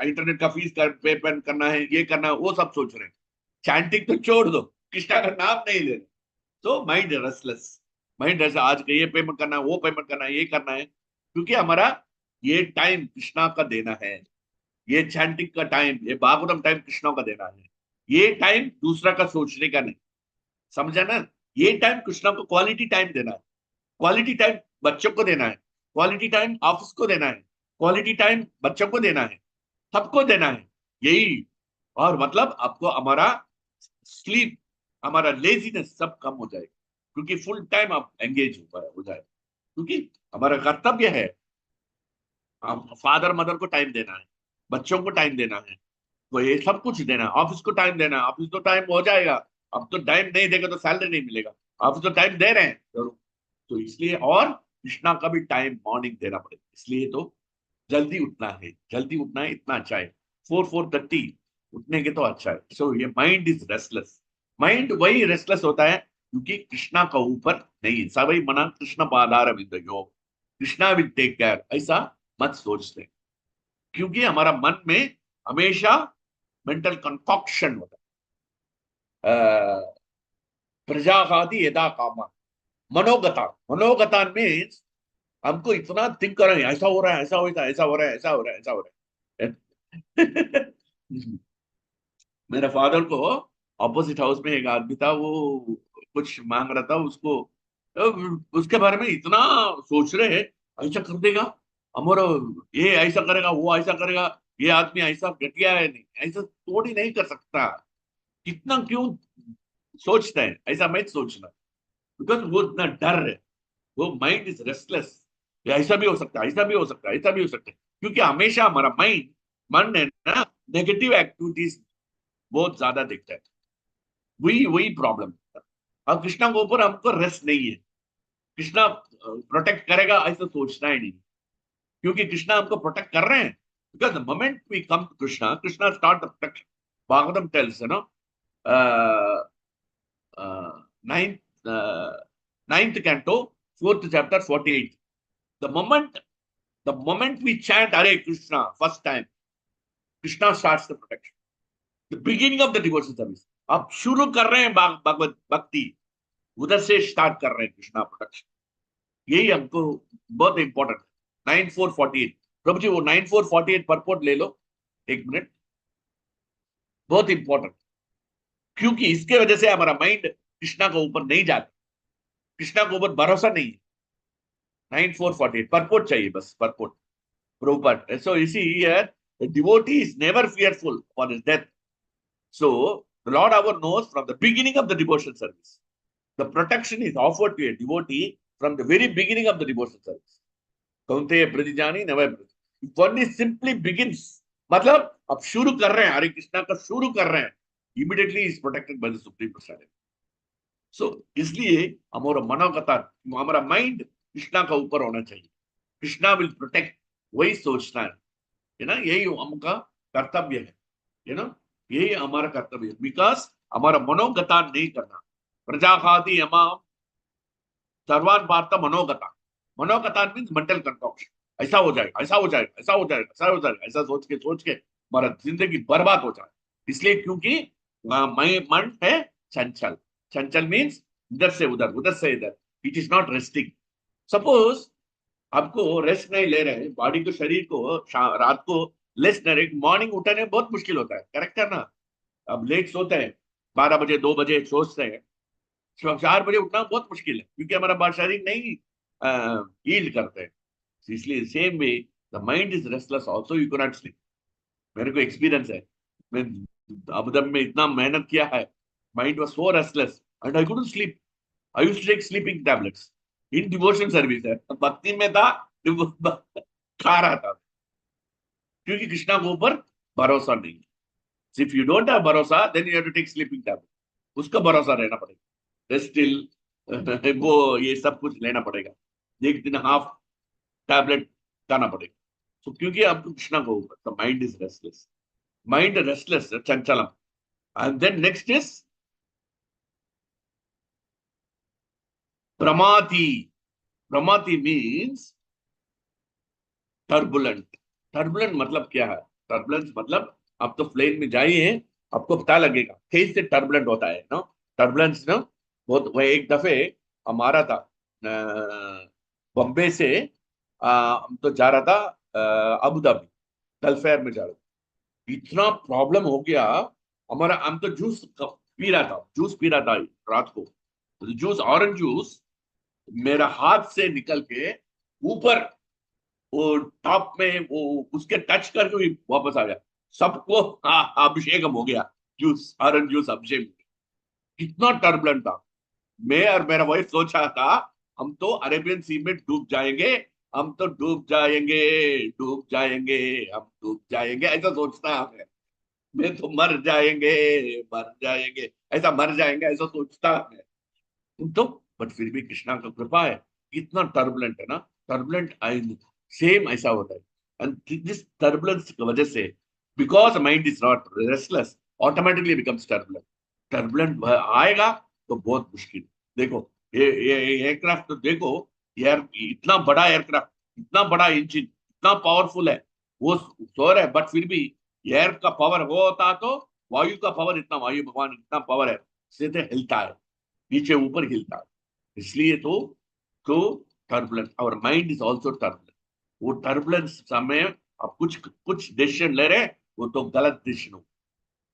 इंटरनेट का फीस पेमेंट करना है, ये करना है, वो सब सोच रहे हैं। चैंटिंग तो छोड़ दो, कृष्णा का नाम नहीं ले। तो माइंड रेस्टलेस, माइंड ऐसा आज का ये पेमेंट करना है, वो पेमेंट करना है, ये करना है, क्योंकि हमारा ये टाइम कृष्णा का देना है, ये चैंटिंग का टाइम, ये भागवतम टाइम कृष्णा का देना है। ये टाइम दूसरा का सोचने का नहीं, समझा ना। ये टाइम कृष्णा को क्वालिटी टाइम देना है, क्वालिटी टाइम बच्चों को देना है, क्वालिटी टाइम ऑफिस को देना है, क्वालिटी टाइम बच्चों को देना है, सबको देना है, यही। और मतलब आपको हमारा स्लीप, हमारा लेजीनेस सब कम हो जाएगा, क्योंकि फुल टाइम आप एंगेज हो जाए, क्योंकि हमारा कर्तव्य है फादर मदर को टाइम देना है, बच्चों को टाइम देना है, तो ये सब कुछ देना है, ऑफिस को टाइम देना है, ऑफिस तो टाइम हो जाएगा। अब तो टाइम नहीं देगा तो सैलरी नहीं मिलेगा, ऑफिस तो टाइम दे रहे हैं जरूर। तो इसलिए और कृष्णा का भी टाइम मॉर्निंग देना पड़ेगा, इसलिए तो जल्दी उठना है, जल्दी उठना है, इतना अच्छा है। 4-4:30 उठने के तो अच्छा है। सो ये माइंड इज रेस्टलेस, माइंड वही रेस्टलेस होता है क्योंकि कृष्णा का ऊपर नहीं है। सवई मना कृष्ण पादार विद योग, कृष्णा विल टेक केयर, ऐसा मत सोचते, क्योंकि हमारा मन में हमेशा मेंटल कंकॉक्शन होता है। प्रजाघाती यदा कामा, मनोगता, मनोगता मीन्स हमको इतना थिंक कर रहे हैं, ऐसा हो रहा है, ऐसा हो रहा है, ऐसा हो रहा है, ऐसा हो रहा है, ऐसा हो रहा है। मेरे फादर को ऑपोजिट हाउस में एक आदमी था, वो कुछ मांग रहा था उसको, उसके बारे में इतना सोच रहे हैं, ऐसा कर देगा हमारा, ये ऐसा करेगा, वो ऐसा करेगा, ये आदमी ऐसा घटिया है, नहीं ऐसा थोड़ी नहीं कर सकता, कितना क्यों सोचता है, ऐसा मैं सोचना, बिकॉज वो इतना डर है, वो माइंड इज रेस्टलेस। ऐसा भी हो सकता है, ऐसा भी हो सकता है, ऐसा भी हो सकता है, क्योंकि हमेशा हमारा माइंड, मन है ना, नेगेटिव एक्टिविटीज बहुत ज्यादा देखता है, वही वही प्रॉब्लम। अब कृष्णा के ऊपर हमको रेस्ट नहीं है, कृष्णा प्रोटेक्ट करेगा ऐसा सोचना ही नहीं, क्योंकि कृष्णा हमको प्रोटेक्ट कर रहे हैं। Because the moment we come to Krishna, Krishna start the protection. Bhagavatam tells, you know, ninth ninth canto, 4th chapter, 48. The moment the moment we chant Hare Krishna first time, Krishna starts the protection. The beginning of the devotion service. आप शुरू कर रहे हैं भगवत भक्ति, उधर से start कर रहे हैं कृष्णा प्रोटेक्शन, यही हमको बहुत इंपॉर्टेंट है। 9:4:48 प्रभु जी, वो 9:4:48 परपोर्ट ले लो, एक मिनट, बहुत इंपॉर्टेंट, क्योंकि इसके वजह से हमारा माइंड कृष्णा के ऊपर नहीं जाता, कृष्णा के ऊपर भरोसा नहीं है। 9:4:48 परपोर्ट चाहिए, बस purport Prabhupada. So you see here, the devotee is never fearful for his death. So the Lord our knows from the beginning of the devotion service, the protection is offered to a devotee from the very beginning of the devotion service. Kaunteya pratijani never prati. If one is simply begins, मतलब अब शुरू कर रहे हैं हरे कृष्णा का, शुरू कर रहे हैं, immediately is protected by the supreme personality. So इसलिए हमारा मनोगता, हमारा माइंड कृष्णा का ऊपर होना चाहिए, कृष्णा विल प्रोटेक्ट, वही सोचना है ना, यही हमका कर्तव्य है ना, यही हमारा कर्तव्य है। बिकॉज हमारा मनोगता नहीं करना, प्रजा खाती सर्वान पार्थ मनोगता, मनोगता मीन्स मेंटल कंकॉक्शन। ऐसा हो जाएगा, ऐसा हो जाएगा, ऐसा हो जाएगा, ऐसा हो जाएगा, ऐसा सोच के हमारा जिंदगी बर्बाद हो जाए। इसलिए क्योंकि मन है चंचल। चंचल मीन्स इधर से उधर, उधर से इधर। It is not resting. Suppose आपको रेस्ट नहीं ले रहे हैं, बॉडी को, शरीर को रात को रेस्ट नहीं रहे, मॉर्निंग उठने में बहुत मुश्किल होता है, करेक्ट है ना? अब लेट सोते हैं, 12 बजे 2 बजे सोचते हैं, 4 बजे उठना बहुत मुश्किल है, क्योंकि हमारा शरीर नहीं हील करते हैं। इसलिए same way the mind is restless also, you cannot sleep. मेरे को एक्सपीरियंस है, मैं अबू धाबी में इतना मेहनत किया है, mind was so restless and I couldn't sleep. I used to take sleeping tablets in devotion service है, भक्ति में था, खा रहा था, क्योंकि कृष्णा के ऊपर भरोसा नहीं है। इफ यू डोंट हैव भरोसा then you have to take sleeping tablet, उसका भरोसा रहना पड़ेगा। स्टिल वो ये सब कुछ लेना पड़ेगा, एक दिन हाफ टैबलेट खाना पड़ेगा। तो क्योंकि आपको कृष्णा को ऊपर, the mind is restless, mind restless, चंचलम। एंड देन नेक्स्ट इज प्रमाति। प्रमाति मीन्स टर्बुलेंट। टर्बुलेंट मतलब क्या है? टर्बुलेंस मतलब आप तो प्लेन में जाइए, आपको पता लगेगा कैसे टर्बुलेंट होता है नो। टर्बुलेंस नो, बहुत। वह एक दफे हमारा था बॉम्बे से, हम तो जा रहा था अबू धाबी, गल्फ एयर में जा रहा था। इतना प्रॉब्लम हो गया हमारा, हम तो जूस पी रहा था, जूस पी रहा था रात को, जूस, ऑरेंज जूस मेरा हाथ से निकल के ऊपर वो टॉप में, वो उसके टच करके भी वापस आ गया। सबको अभिषेकम हो गया, जूस, ऑरेंज जूस अभिषेक। कितना टर्बुलेंट था। मैं और मेरा वाइफ सोचा था हम तो अरेबियन सी में डूब जाएंगे, हम तो डूब जाएंगे, डूब जाएंगे, हम डूब जाएंगे, ऐसा सोचता है। मैं तो मर जाएंगे, मर जाएंगे, ऐसा मर जाएंगे, ऐसा सोचता है तो। बट फिर भी कृष्णा का कृपा है, इतना टर्बुलेंट है ना, टर्बुलेंट आई सेम ऐसा होता है। एंड दिस टर्बुलेंस की वजह से, because mind is not restless, automatically becomes turbulent. Turbulent आएगा तो बहुत मुश्किल। देखो ये एयरक्राफ्ट तो देखो, एयर, इतना बड़ा एयरक्राफ्ट, इतना बड़ा इंजन, इतना पावरफुल है, वो सो रहा है, बट फिर भी एयर का पावर वो होता तो, वायु का पावर इतना, वायु भगवान इतना पावर है, सीधे हिलता है, नीचे ऊपर हिलता है। इसलिए तो टर्बुलेंस, और माइंड इज ऑल्सो टर्बुलेंट। वो टर्बुलेंस समय आप कुछ कुछ डिसीजन ले रहे हैं, वो तो गलत डिसीजन हो।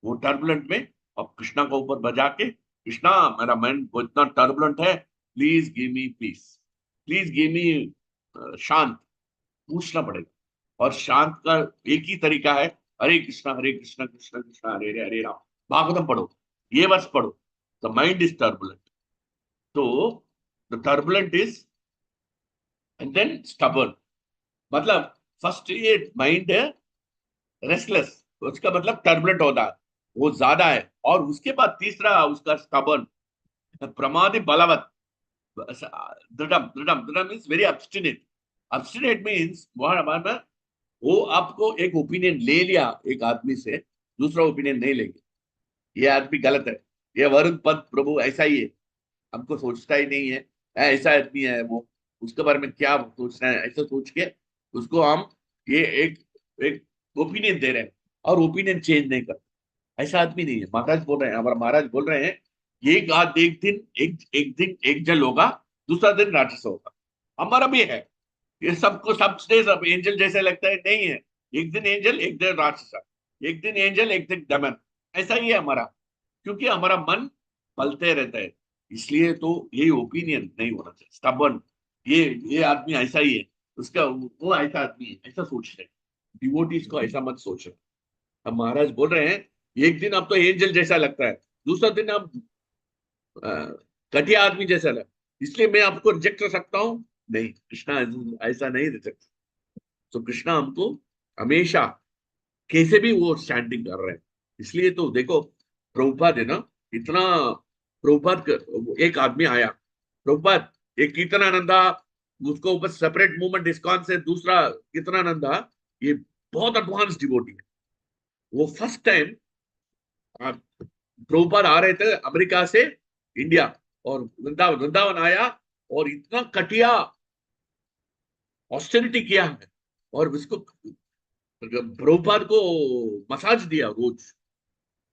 वो टर्बुलेंट में आप कृष्णा को ऊपर बजा के, कृष्णा मेरा माइंड इतना टर्बुलेंट है, please give me peace, please give me शांत, पूछना पड़ेगा। और शांत का एक ही तरीका है, हरे कृष्णा कृष्ण कृष्ण हरे हरे, हरे राम। भागवतम पढ़ो, ये वर्ष पढ़ो, द माइंड इज टर्बुलेंट। तो the turbulent is, and then stubborn, मतलब फर्स्ट ये माइंड है रेस्टलेस, उसका मतलब टर्बुलेंट होता है, वो ज्यादा है। और उसके बाद तीसरा उसका स्टबर्न, प्रमादी बलवत, दृढ़, दृढ़, दृढ़ means very obstinate. Obstinate means वो आपको एक ओपिनियन ले लिया एक आदमी से, दूसरा ओपिनियन नहीं लेंगे, ये आदमी गलत है, ये वरुण पद प्रभु ऐसा ही है, हमको सोचता ही नहीं है, ऐसा आदमी है वो, उसके बारे में क्या सोचना है, ऐसा सोच के उसको हम ये एक एक ओपिनियन दे रहे हैं, और ओपिनियन चेंज नहीं करते। ऐसा आदमी नहीं है। महाराज बोल रहे हैं, हमारा महाराज बोल रहे हैं, एक दिन एक दिन एक जल होगा, दूसरा दिन राक्षस होगा। हमारा भी है, ये सबको सब एंजल जैसे लगता है, नहीं है। एक दिन एंजल, एक दिन राक्षस, एक दिन एंजल, एक दिन डेमन, ऐसा ही है हमारा, क्योंकि हमारा मन पलते रहता है। इसलिए तो ये ओपिनियन नहीं होना चाहिए स्टबर्न, ये आदमी ऐसा ही है, उसका वो ऐसा आदमी है, ऐसा सोच रहे। डिवोटीज को ऐसा मत सोच रहे। अब महाराज बोल रहे हैं, एक दिन आप तो एंजल जैसा लगता है, दूसरा दिन आप घटिया आदमी जैसा लगता है, इसलिए मैं आपको रिजेक्ट कर सकता हूँ? नहीं, कृष्णा ऐसा नहीं रिजेक्ट। तो कृष्णा हमको हमेशा कैसे भी वो स्टैंडिंग कर रहे हैं। इसलिए तो देखो, प्रभुपाद है ना, इतना एक आदमी आया, प्रभुपाद एक कीर्तनानंदा, उसको ऊपर सेपरेट मूवमेंट इस्कॉन से, दूसरा कीर्तनानंदा, ये बहुत एडवांस डिवोटी है। वो फर्स्ट टाइम प्रभुपाद आ रहे थे अमेरिका से इंडिया, और वृंदावन वृंदावन आया, और इतना घटिया ऑस्टेरिटी किया है, और उसको प्रभुपाद को मसाज दिया रोज,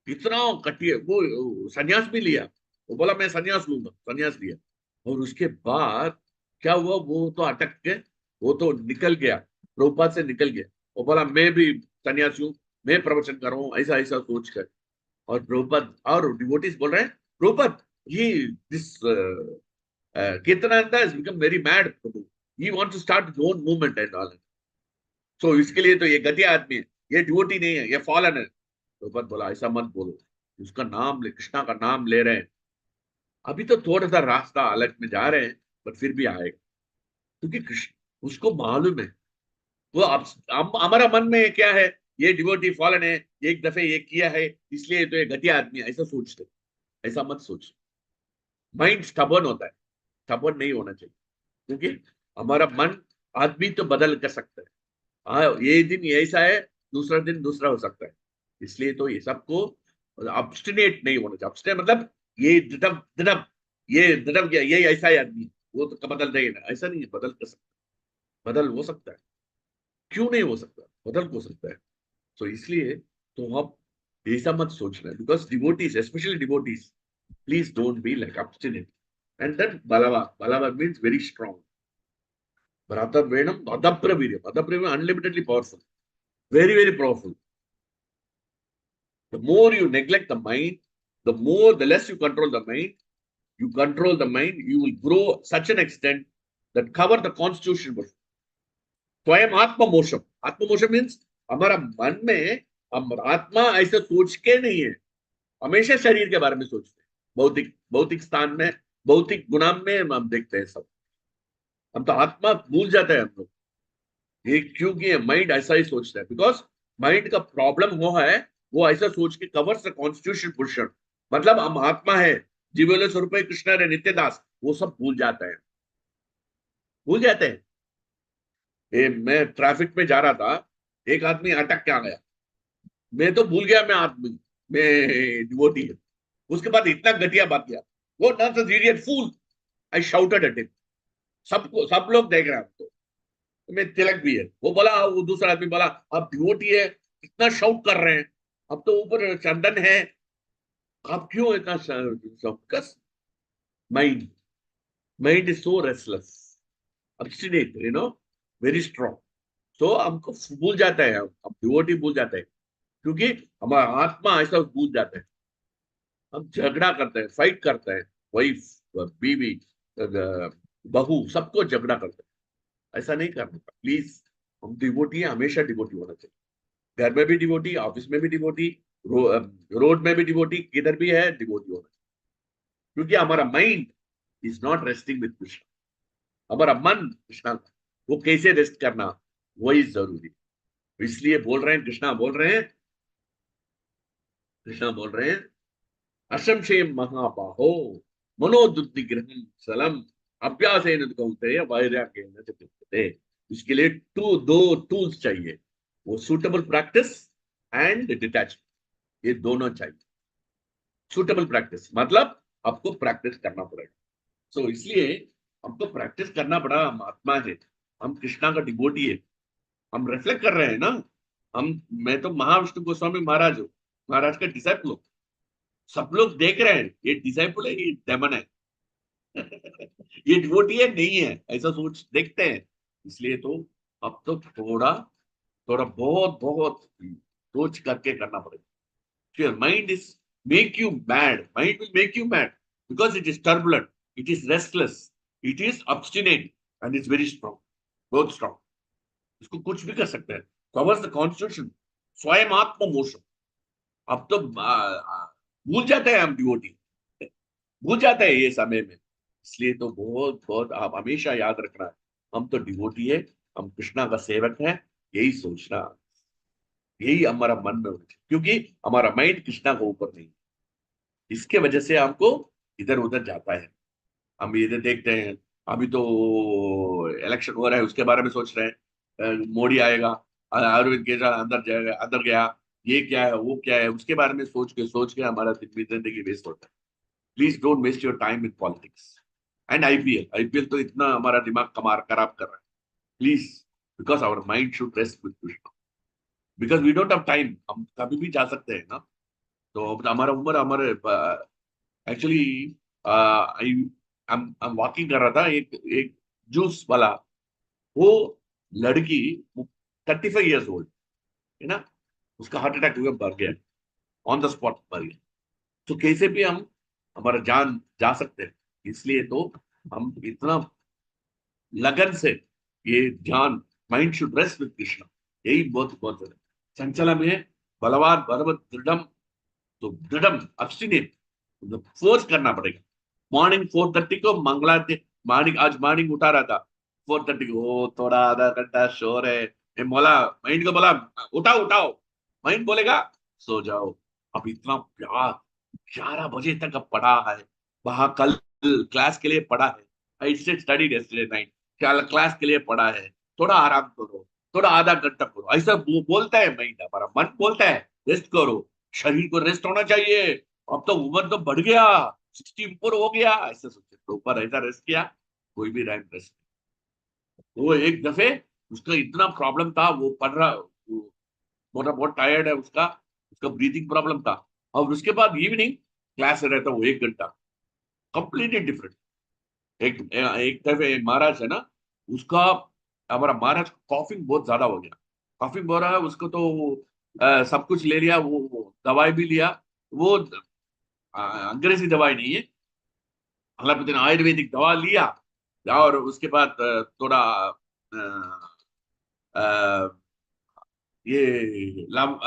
इतना घटिया। वो सन्यास भी लिया, वो बोला मैं सन्यास लूंगा, सन्यास लिया। और उसके बाद क्या हुआ, वो तो अटक के, वो तो निकल गया, प्रभुपाद से निकल गया। वो बोला मैं भी सन्यासी हूँ, मैं प्रवचन कर रहा हूँ, ऐसा ऐसा सोच कर। और प्रभुपाद और डिवोटीज बोल रहे हैं, प्रभुपाद ये this Kirtananda has become very mad, Prabhu. He wants to start his own movement and all. So इसके लिए तो ये घटिया आदमी है, ये डिवोटी नहीं है, ये फॉलन है। प्रभुपाद बोला ऐसा मत बोलो, उसका नाम ले, कृष्णा का नाम ले रहे हैं, अभी तो थोड़ा सा रास्ता अलग में जा रहे हैं, पर फिर भी आएगा। क्योंकि कृष्ण, उसको मालूम है, वो हमारा मन में क्या है, ये डिवोटी फॉलन है, एक दफे ये किया है, इसलिए तो ये घटिया आदमी है, ऐसा सोचते। ऐसा मत सोच। माइंड स्टबर्न होता है, स्टबर्न नहीं होना चाहिए। क्योंकि हमारा मन, आदमी तो बदल कर सकता है। हाँ, ये दिन ये ऐसा है, दूसरा दिन दूसरा हो सकता है। इसलिए तो ये सबको ऑब्स्टिनेट नहीं होना चाहिए। ऑब्स्टिनेट मतलब ये दृढ़ दृढ़, ये दृढ़ क्या, ये ऐसा ही आदमी है, वो तो बदल देगा, ऐसा नहीं है। बदल कर सकता, बदल हो सकता है, क्यों नहीं हो सकता, बदल हो सकता है। तो इसलिए तो आप ऐसा मत सोचना, because devotees, specially devotees, please don't be like obstinate. And then बलवा, बलवा means very strong. Bharatavvedam Adapraviryam. Adapraviryam unlimitedly powerful. Very, very powerful. The more you neglect the mind, the less you control the mind. You control the mind, you will grow such an extent that cover the constitution. स्वयं आत्ममोषम, आत्ममोषम means हमारा मन में, हम आत्मा ऐसे सोच के नहीं है, हमेशा शरीर के बारे में सोचते हैं। भौतिक, भौतिक स्थान में, भौतिक गुणाम में हम देखते हैं सब। हम तो आत्मा भूल जाते हैं हम लोग। ये क्योंकि माइंड ऐसा ही सोचता है, बिकॉज माइंड का प्रॉब्लम वो है, वो ऐसा सोच के कवर्स द कॉन्स्टिट्यूशन पोर्शन। मतलब हम आत्मा है, जीवोले स्वरूप कृष्ण रे नित्यदास, वो सब भूल जाता है, भूल जाते हैं। मैं ट्रैफिक में जा रहा था, एक आदमी अटक के आ गया, मैं तो भूल गया मैं आदमी, मैं डिवोटी है। उसके बाद इतना घटिया बात किया, वो nonsense idiot fool, I shouted at him. सबको, सब लोग देख रहे हैं हमको, में तिलक भी है। वो बोला, वो दूसरा आदमी बोला, आप डिवोटी है, इतना शाउट कर रहे हैं, अब तो ऊपर चंदन है, आप क्यों इतना shout? Mind, mind is so restless, obstinate, very strong. So हमको भूल जाता है, हम डिवोटी भूल जाते हैं, क्योंकि हमारा आत्मा ऐसा भूल जाता है। हम झगड़ा करते हैं, फाइट करते हैं, वाइफ, बीवी, बहू, सबको झगड़ा करते हैं। ऐसा नहीं करना प्लीज। हम डिवोटी है, हमेशा डिवोटी होना चाहिए। घर में भी डिवोटी, ऑफिस में भी डिवोटी, रोड में भी डिवोटी, किधर भी है डिवोटी होना चाहिए। क्योंकि हमारा mind is not resting with Krishna, हमारा मन कृष्णा का, वो कैसे रेस्ट करना, वही जरूरी। इसलिए बोल रहे हैं, कृष्णा बोल रहे हैं, कृष्णा बोल रहे हैं, असंशयम महाबाहो मनोदुद्धिग्रहम सलम अभ्यासेन कौन्तेय वैराग्येन च युज्यते। इसके लिए दो टूल्स चाहिए, वो सूटेबल प्रैक्टिस एंड डिटैचमेंट, ये दोनों चाहिए। सूटेबल प्रैक्टिस मतलब आपको प्रैक्टिस करना पड़ेगा। सो इसलिए हमको प्रैक्टिस करना पड़ा। हम आत्मा है, हम कृष्णा का डिवोटी है, हम रिफ्लेक्ट कर रहे हैं ना। हम, मैं तो महाविष्णु गोस्वामी महाराज हूँ, महाराज का डिसाइपल हूँ। सब लोग देख रहे हैं, ये डिसाइपल है, ये डेमन है, ये डिवोटी है नहीं है, ऐसा सोच देखते हैं। इसलिए तो अब तो थोड़ा थोड़ा बहुत बहुत सोच करके करना पड़ेगा। Mind is make you mad, mind will make you mad, because it is turbulent, it is restless, it is obstinate and is very strong, बहुत स्ट्रॉन्ग। इसको कुछ भी कर सकते हैं, कवर्स द कॉन्स्टिट्यूशन, स्वयं आत्म मोशन। अब तो भूल जाते हैं हम डिवोटी, भूल जाते हैं ये समय में। इसलिए तो बहुत बहुत आप हमेशा याद रखना है, हम तो डिवोटी है, हम कृष्णा का सेवक है, यही सोचना, यही हमारा मन में होना चाहिए। क्योंकि हमारा माइंड कृष्णा के ऊपर नहीं, इसके वजह से हमको इधर उधर जाता है। हम इधर देखते हैं, अभी तो इलेक्शन हो रहा है, उसके बारे में सोच रहे हैं, मोदी आएगा, अरविंद केजरीवाल अंदर जाएगा, अंदर गया, ये क्या है, वो क्या है, उसके बारे में सोच के हमारा जिंदगी वेस्ट होता है। Please don't waste your time in politics. And IPL, IPL तो इतना हमारा दिमाग कमार खराब कर रहा है। Please, because our mind should rest with Krishna, because we don't have time. हम कभी भी जा सकते हैं ना। तो अब हमारा उम्र, हमारे एक्चुअली आई आई वॉकिंग कर रहा था, एक एक जूस वाला, वो लड़की 35 ईयर्स ओल्ड है ना, उसका हार्ट अटैक हुआ, मर गया, ऑन द स्पॉट मर गया। तो कैसे भी हम हमारा जान जा सकते हैं, इसलिए तो हम इतना लगन से ये ध्यान, mind should rest with Krishna, यही बहुत बहुत है। चंचला में बलवान बलवत दृढ़म, तो दृढ़म ऑब्स्टिनेट, मतलब फोर्स करना पड़ेगा। मॉर्निंग 4:30 को मंगला मॉर्निंग, आज मॉर्निंग उठा रहा था 4:30 को, ओ थोड़ा आधा घंटा शोर है, मैं बोला, माइंड को बोला उठाओ उठाओ, माइंड बोलेगा सो जाओ। अब इतना प्यार, 11 बजे तक अब पढ़ा है वहां, कल क्लास के लिए पढ़ा है, आई स्टडी यस्टरडे नाइट, कल क्लास के लिए पढ़ा है, थोड़ा आराम करो, थोड़ा आधा घंटा करो, ऐसा बोलता है माइंड, हमारा मन बोलता है रेस्ट करो, शरीर को रेस्ट होना चाहिए। अब तो उम्र तो बढ़ गया, 60 ऊपर हो गया, ऐसे सोचे तो ऊपर ऐसा रेस्ट किया, कोई भी रैंक रेस्ट। वो एक दफे उसका इतना प्रॉब्लम था, वो पढ़ रहा, वो मोटा बहुत टायर्ड है, उसका उसका ब्रीथिंग प्रॉब्लम था। और उसके बाद इवनिंग क्लास रहता, वो 1 घंटा, कंप्लीटली डिफरेंट। एक एक दफे एक महाराज है ना, उसका, हमारा महाराज कॉफिंग बहुत ज्यादा हो गया, कॉफिंग हो रहा है उसको, तो सब कुछ ले लिया, वो दवाई भी लिया, वो अंग्रेजी दवाई नहीं है, अलाउद्दीन आयुर्वेदिक दवा लिया। और उसके बाद थोड़ा अ, अ, ये लवंग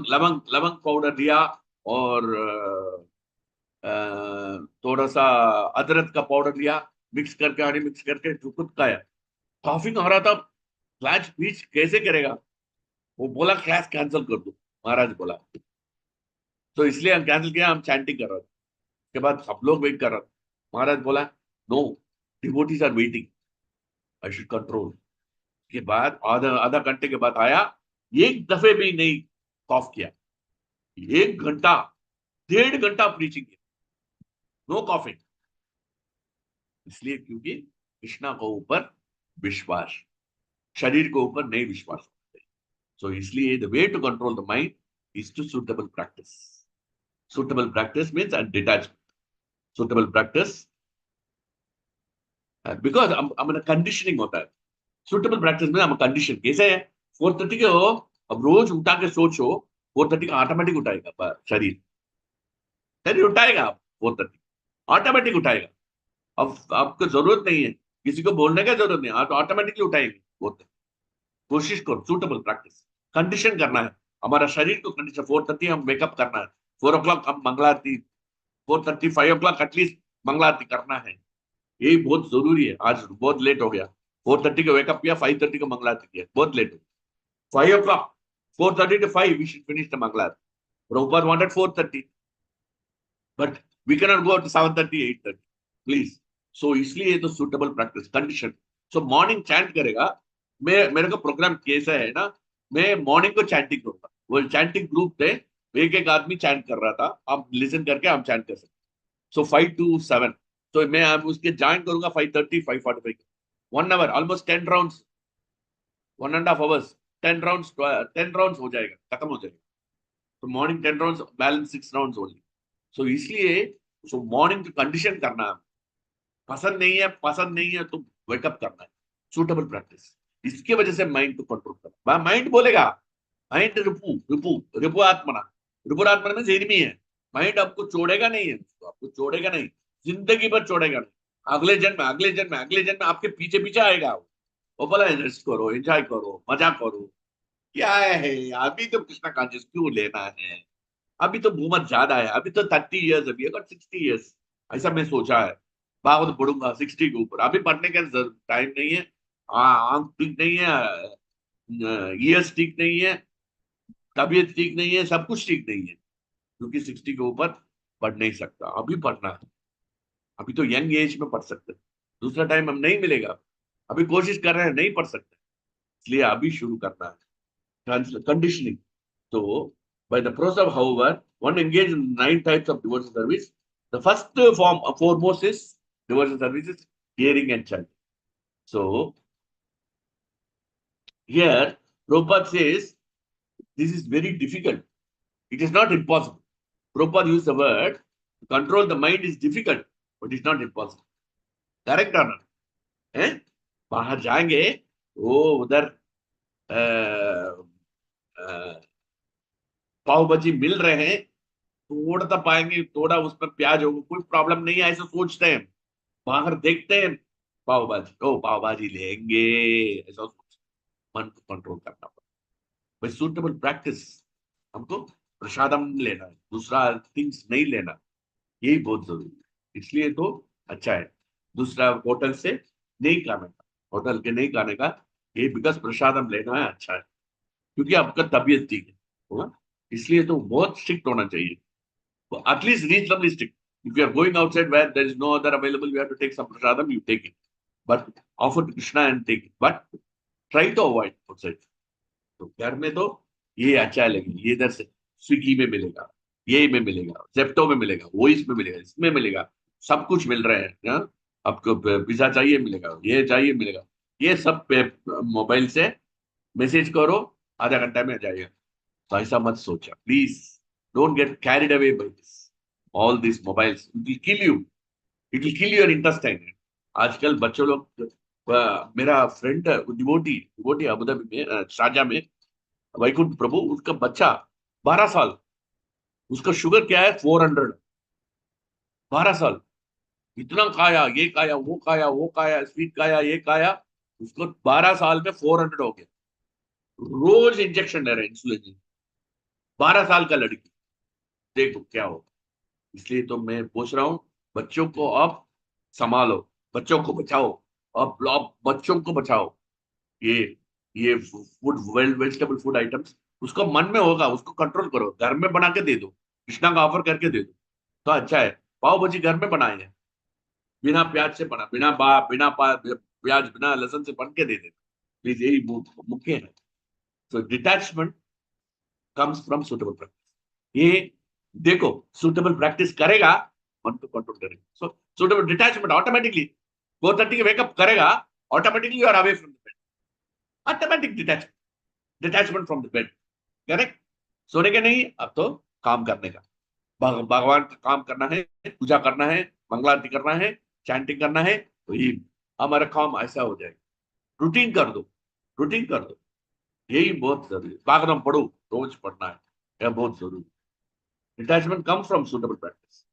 लवंग लवंग पाउडर लिया, और थोड़ा सा अदरक का पाउडर लिया, मिक्स करके, हनी मिक्स करके जो खुद खाया। कॉफी आ रहा था, क्लास बीच कैसे करेगा, वो बोला क्लास कैंसिल कर दो, महाराज बोला। तो इसलिए हम कैंसिल किया, हम चैंटिंग कर रहे थे। उसके बाद सब लोग वेट कर रहे थे, महाराज बोला no, devotees are waiting, I should control. के बाद आधा आधा घंटे के बाद आया, एक दफे भी नहीं कॉफ किया, 1 घंटा 1.5 घंटा प्रीचिंग किया, नो कॉफिंग। इसलिए क्योंकि कृष्णा को ऊपर विश्वास, शरीर के ऊपर नहीं विश्वास। सो इसलिए the way to control the mind is to suitable practice. Suitable practice means detachment, suitable practice, because हमारा कंडीशनिंग होता है। सुटेबल प्रैक्टिस में हम कंडीशन कैसे है, 4:30 के हो, अब रोज उठा के सोचो, 4:30 का ऑटोमेटिक उठाएगा शरीर, शरीर उठाएगा, 4:30 ऑटोमेटिक उठाएगा। अब आपको जरूरत नहीं है, किसी को बोलने का जरूरत नहीं, आप ऑटोमेटिकली उठाएंगे। बहुत कोशिश करो, सूटेबल प्रैक्टिस, कंडीशन करना है हमारा शरीर को, कंडीशन 4:30 हम वेकअप करना है, 4 o'clock हम मंगलाती, 4:30 5 o'clock एटलीस्ट मंगलाती करना है, यही बहुत जरूरी है। आज बहुत लेट हो गया, 4:30 को वेकअप किया, 5:30 को मंगलाती किया, बहुत लेट हो, 5 o'clock, 4:30 to 5 we should finish the मंगलाती। Prabhupada wanted 4:30, but we cannot go to 7:30 8:30, please. So इसलिए तो suitable practice condition. So morning chant करेगा, मैं, मेरे को प्रोग्राम कैसा है ना, मैं मॉर्निंग को चैंटिंग करूंगा, वो चैंटिंग ग्रुप थे, एक एक आदमी चैंट कर रहा था, आप लिसन करके हम चैंट कर सकते। सो 5 to 7, तो मैं अब उसके ज्वाइन करूंगा 5:30 5:45, 1 hour, almost 10 round, 1.5 hours, 10 round, 10 round हो जाएगा, खत्म हो जाएगा। तो morning 10 round, balance 6 round only. So इसलिए, सो मॉर्निंग की कंडीशन करना है, पसंद नहीं है तो वेकअप करना है, सूटेबल प्रैक्टिस। इसकी वजह से माइंड को कंट्रोल करना, माइंड बोलेगा, माइंड रिपु रिपु रिपु आत्मना, रिपु आत्मना में एनिमी है। माइंड आपको छोड़ेगा नहीं है, आपको छोड़ेगा नहीं, जिंदगी भर छोड़ेगा नहीं, अगले जन्म अगले जन्म अगले जन्म आपके पीछे पीछे आएगा। वो बोला रेस्ट करो, एंजॉय करो, मजा करो। क्या है, अभी तो कृष्णा कॉन्शियस क्यों लेना है, अभी तो उम्र ज्यादा है, अभी तो 30 ईयर्स, अभी अगर 60 ईयर्स, ऐसा मैं सोचा है। भागवत पढ़ूंगा 60 के ऊपर, अभी पढ़ने का टाइम नहीं है, आंख ठीक नहीं है, ईयर्स ठीक नहीं है, तबीयत ठीक नहीं है, सब कुछ ठीक नहीं है, क्योंकि 60 के ऊपर पढ़ नहीं सकता, अभी पढ़ना है। अभी तो यंग एज में पढ़ सकते हैं, दूसरा टाइम हम नहीं मिलेगा, अभी कोशिश कर रहे हैं, नहीं पढ़ सकते, इसलिए अभी शुरू करना है कंडीशनिंग। तो by the process of however one engage in 9 types of devotional service, The first foremost is devotional services, hearing and chanting. So here, Prabhupada says this is very difficult. It is not impossible. Prabhupada used the word to control the mind is difficult, but it's not impossible. Correct or not? हैं? बाहर जाएंगे वो उधर पाव भाजी मिल रहे हैं, थोड़ा सा पाएंगे, थोड़ा उसमें प्याज होगा, कोई प्रॉब्लम नहीं है, ऐसे सोचते हैं। बाहर देखते हैं पाव भाजी, ओ पाव भाजी लेंगे, ऐसा सोच, मन को कंट्रोल करना पड़ता है। सूटेबल प्रैक्टिस, हमको प्रसादम लेना है, दूसरा थिंग्स नहीं लेना, यही बहुत जरूरी है। इसलिए तो अच्छा है दूसरा होटल से नहीं खाने का, होटल के नहीं खाने का, ये बिकॉज प्रसादम लेना है, अच्छा है, क्योंकि आपका तबीयत ठीक है होगा। इसलिए तो बहुत स्ट्रिक्ट होना चाहिए, at least reasonably strict. If you are going outside where there is no other available, you have to take some prasadam, you take it. But offer to Krishna and take it. But try to avoid outside. तो घर में तो ये अच्छा लगेगा, ये इधर से स्विगी में मिलेगा, ये में मिलेगा, जेप्टो में मिलेगा, वो इसमें मिलेगा, इसमें मिलेगा, सब कुछ मिल रहे हैं ना? आपको पिज्जा चाहिए मिलेगा, ये चाहिए मिलेगा, ये सब मोबाइल से मैसेज करो, आधा घंटा में आ जाएगा। तो ऐसा मत सोचा please, don't get carried away by this all this mobiles, it will kill you, it will kill your intestine. आजकल बच्चों लोग मेरा फ्रेंड डिवोटी डिवोटी अबुधाबी में शारजा में वैकुंठ प्रभु, उसका बच्चा 12 साल, उसका शुगर क्या है 400, 12 साल, इतना खाया, ये खाया, वो खाया, वो खाया, स्वीट खाया, ये खाया, उसको 12 साल में 400 हो गया। रोज इंजेक्शन ले रहे हैं इंसुलिन, 12 साल का लड़की, देखो क्या हो। इसलिए तो मैं पूछ रहा हूँ, बच्चों को आप संभालो, बच्चों को बचाओ, आप बच्चों को बचाओ। ये ये फूड, वेजिटेबल फूड आइटम्स उसको मन में होगा, उसको कंट्रोल करो, घर में बना के दे दो, कृष्णा का ऑफर करके दे दो, तो अच्छा है। पाव भाजी घर में बनाए हैं, बिना प्याज से बना, प्याज बिना लहसुन से बन के दे दे, प्लीज, यही मुख्य है। So detachment comes from suitable practice. ये देखो, सुटेबल प्रैक्टिस करेगा, मन को कंट्रोल करेगा, सो सुटेबल डिटैचमेंट ऑटोमेटिकली 4:30 के वेकअप करेगा, automatically you are away from the bed, automatic detachment from the bed. Correct? सोने के नहीं, अब तो काम करने का, भगवान का काम करना है, पूजा करना है, मंगलारती करना है, चैंटिंग करना है, तो ये हमारा काम ऐसा हो जाएगा। रूटीन कर दो, रूटीन कर दो, यही बहुत जरूरी है। भागवतम पढ़ो, रोज पढ़ना है, यह बहुत जरूरी है। Detachment come from suitable practice,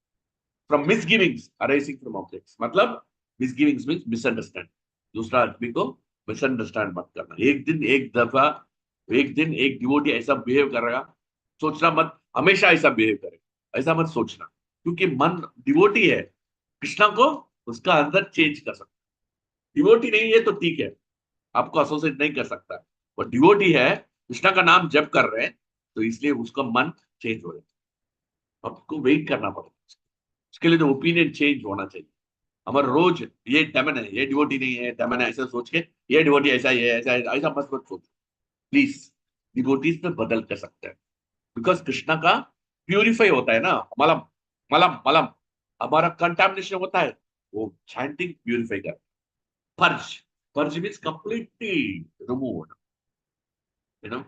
from misgivings arising from objects, मतलब मिसगिविंग्स मींस मिसअंडरस्टैंड, दूसरा आदमी को मिसअंडरस्टैंड मत करना। एक दिन एक डिवोटी ऐसा बिहेव करेगा, सोचना मत हमेशा ऐसा बिहेव करेगा, ऐसा मत सोचना, क्योंकि मन डिवोटी है, कृष्णा को उसका अंदर चेंज कर सकता। डिवोटी नहीं है तो ठीक है, आपको एसोसिएट नहीं कर सकता, और डिवोटी है, कृष्णा का नाम जप कर रहे हैं, तो इसलिए उसका मन चेंज हो रहा है। आपको वेट करना पड़ेगा, उसके लिए तो ओपिनियन चेंज होना चाहिए। हमारा रोज ये डेमन है, ये डिवोटी नहीं है, डेमन है, ऐसा सोच के ये डिवोटी ऐसा ही है, ऐसा ऐसा मत सोचो प्लीज। डिवोटीज में बदल कर सकते हैं, बिकॉज कृष्णा का प्यूरिफाई होता है ना, मलम मलम मलम, हमारा कंटामिनेशन होता है, वो चैंटिंग प्यूरिफाई कर, purge, purge means completely remove, you know.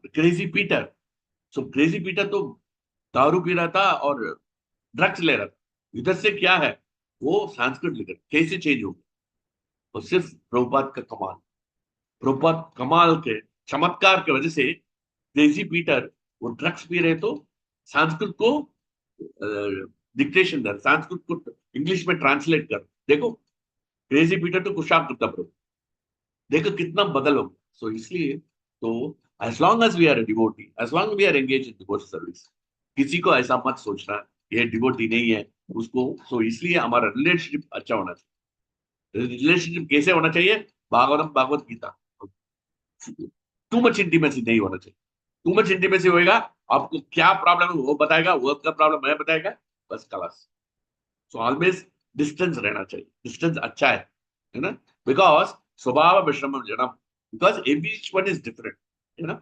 Crazy Peter, so crazy Peter तो दारू पी रहा था और ड्रग्स ले रहा था, इधर से क्या है, वो संस्कृत लेकर कैसे चेंज हो गया, वो सिर्फ प्रभुपाद का कमाल, प्रभुपाद कमाल के चमत्कार की वजह से क्रेजी पीटर, वो ड्रग्स पी रहे तो संस्कृत को डिक्टेशन दर, संस्कृत को इंग्लिश में ट्रांसलेट कर, देखो क्रेजी पीटर तो कुशाक करता प्रभु, देखो कितना बदल हो गया। सो इसलिए तो as long as we are devotee, as long we are engage in devotee service, किसी को ऐसा मत सोचना ये डिवोटी नहीं है उसको। सो इसलिए हमारा रिलेशनशिप अच्छा होना चाहिए। रिलेशनशिप कैसे होना चाहिए? Bhagavatam Bhagavad Gita, too much intimacy नहीं होना चाहिए। टू मच इंटीमेसी होएगा, आपको क्या प्रॉब्लम है वो बताएगा, वर्क का प्रॉब्लम है बताएगा, बस खलास। सो ऑलवेज डिस्टेंस रहना चाहिए, डिस्टेंस अच्छा है ना, बिकॉज स्वभाव विश्रम जन्म, because every one is different, है ना।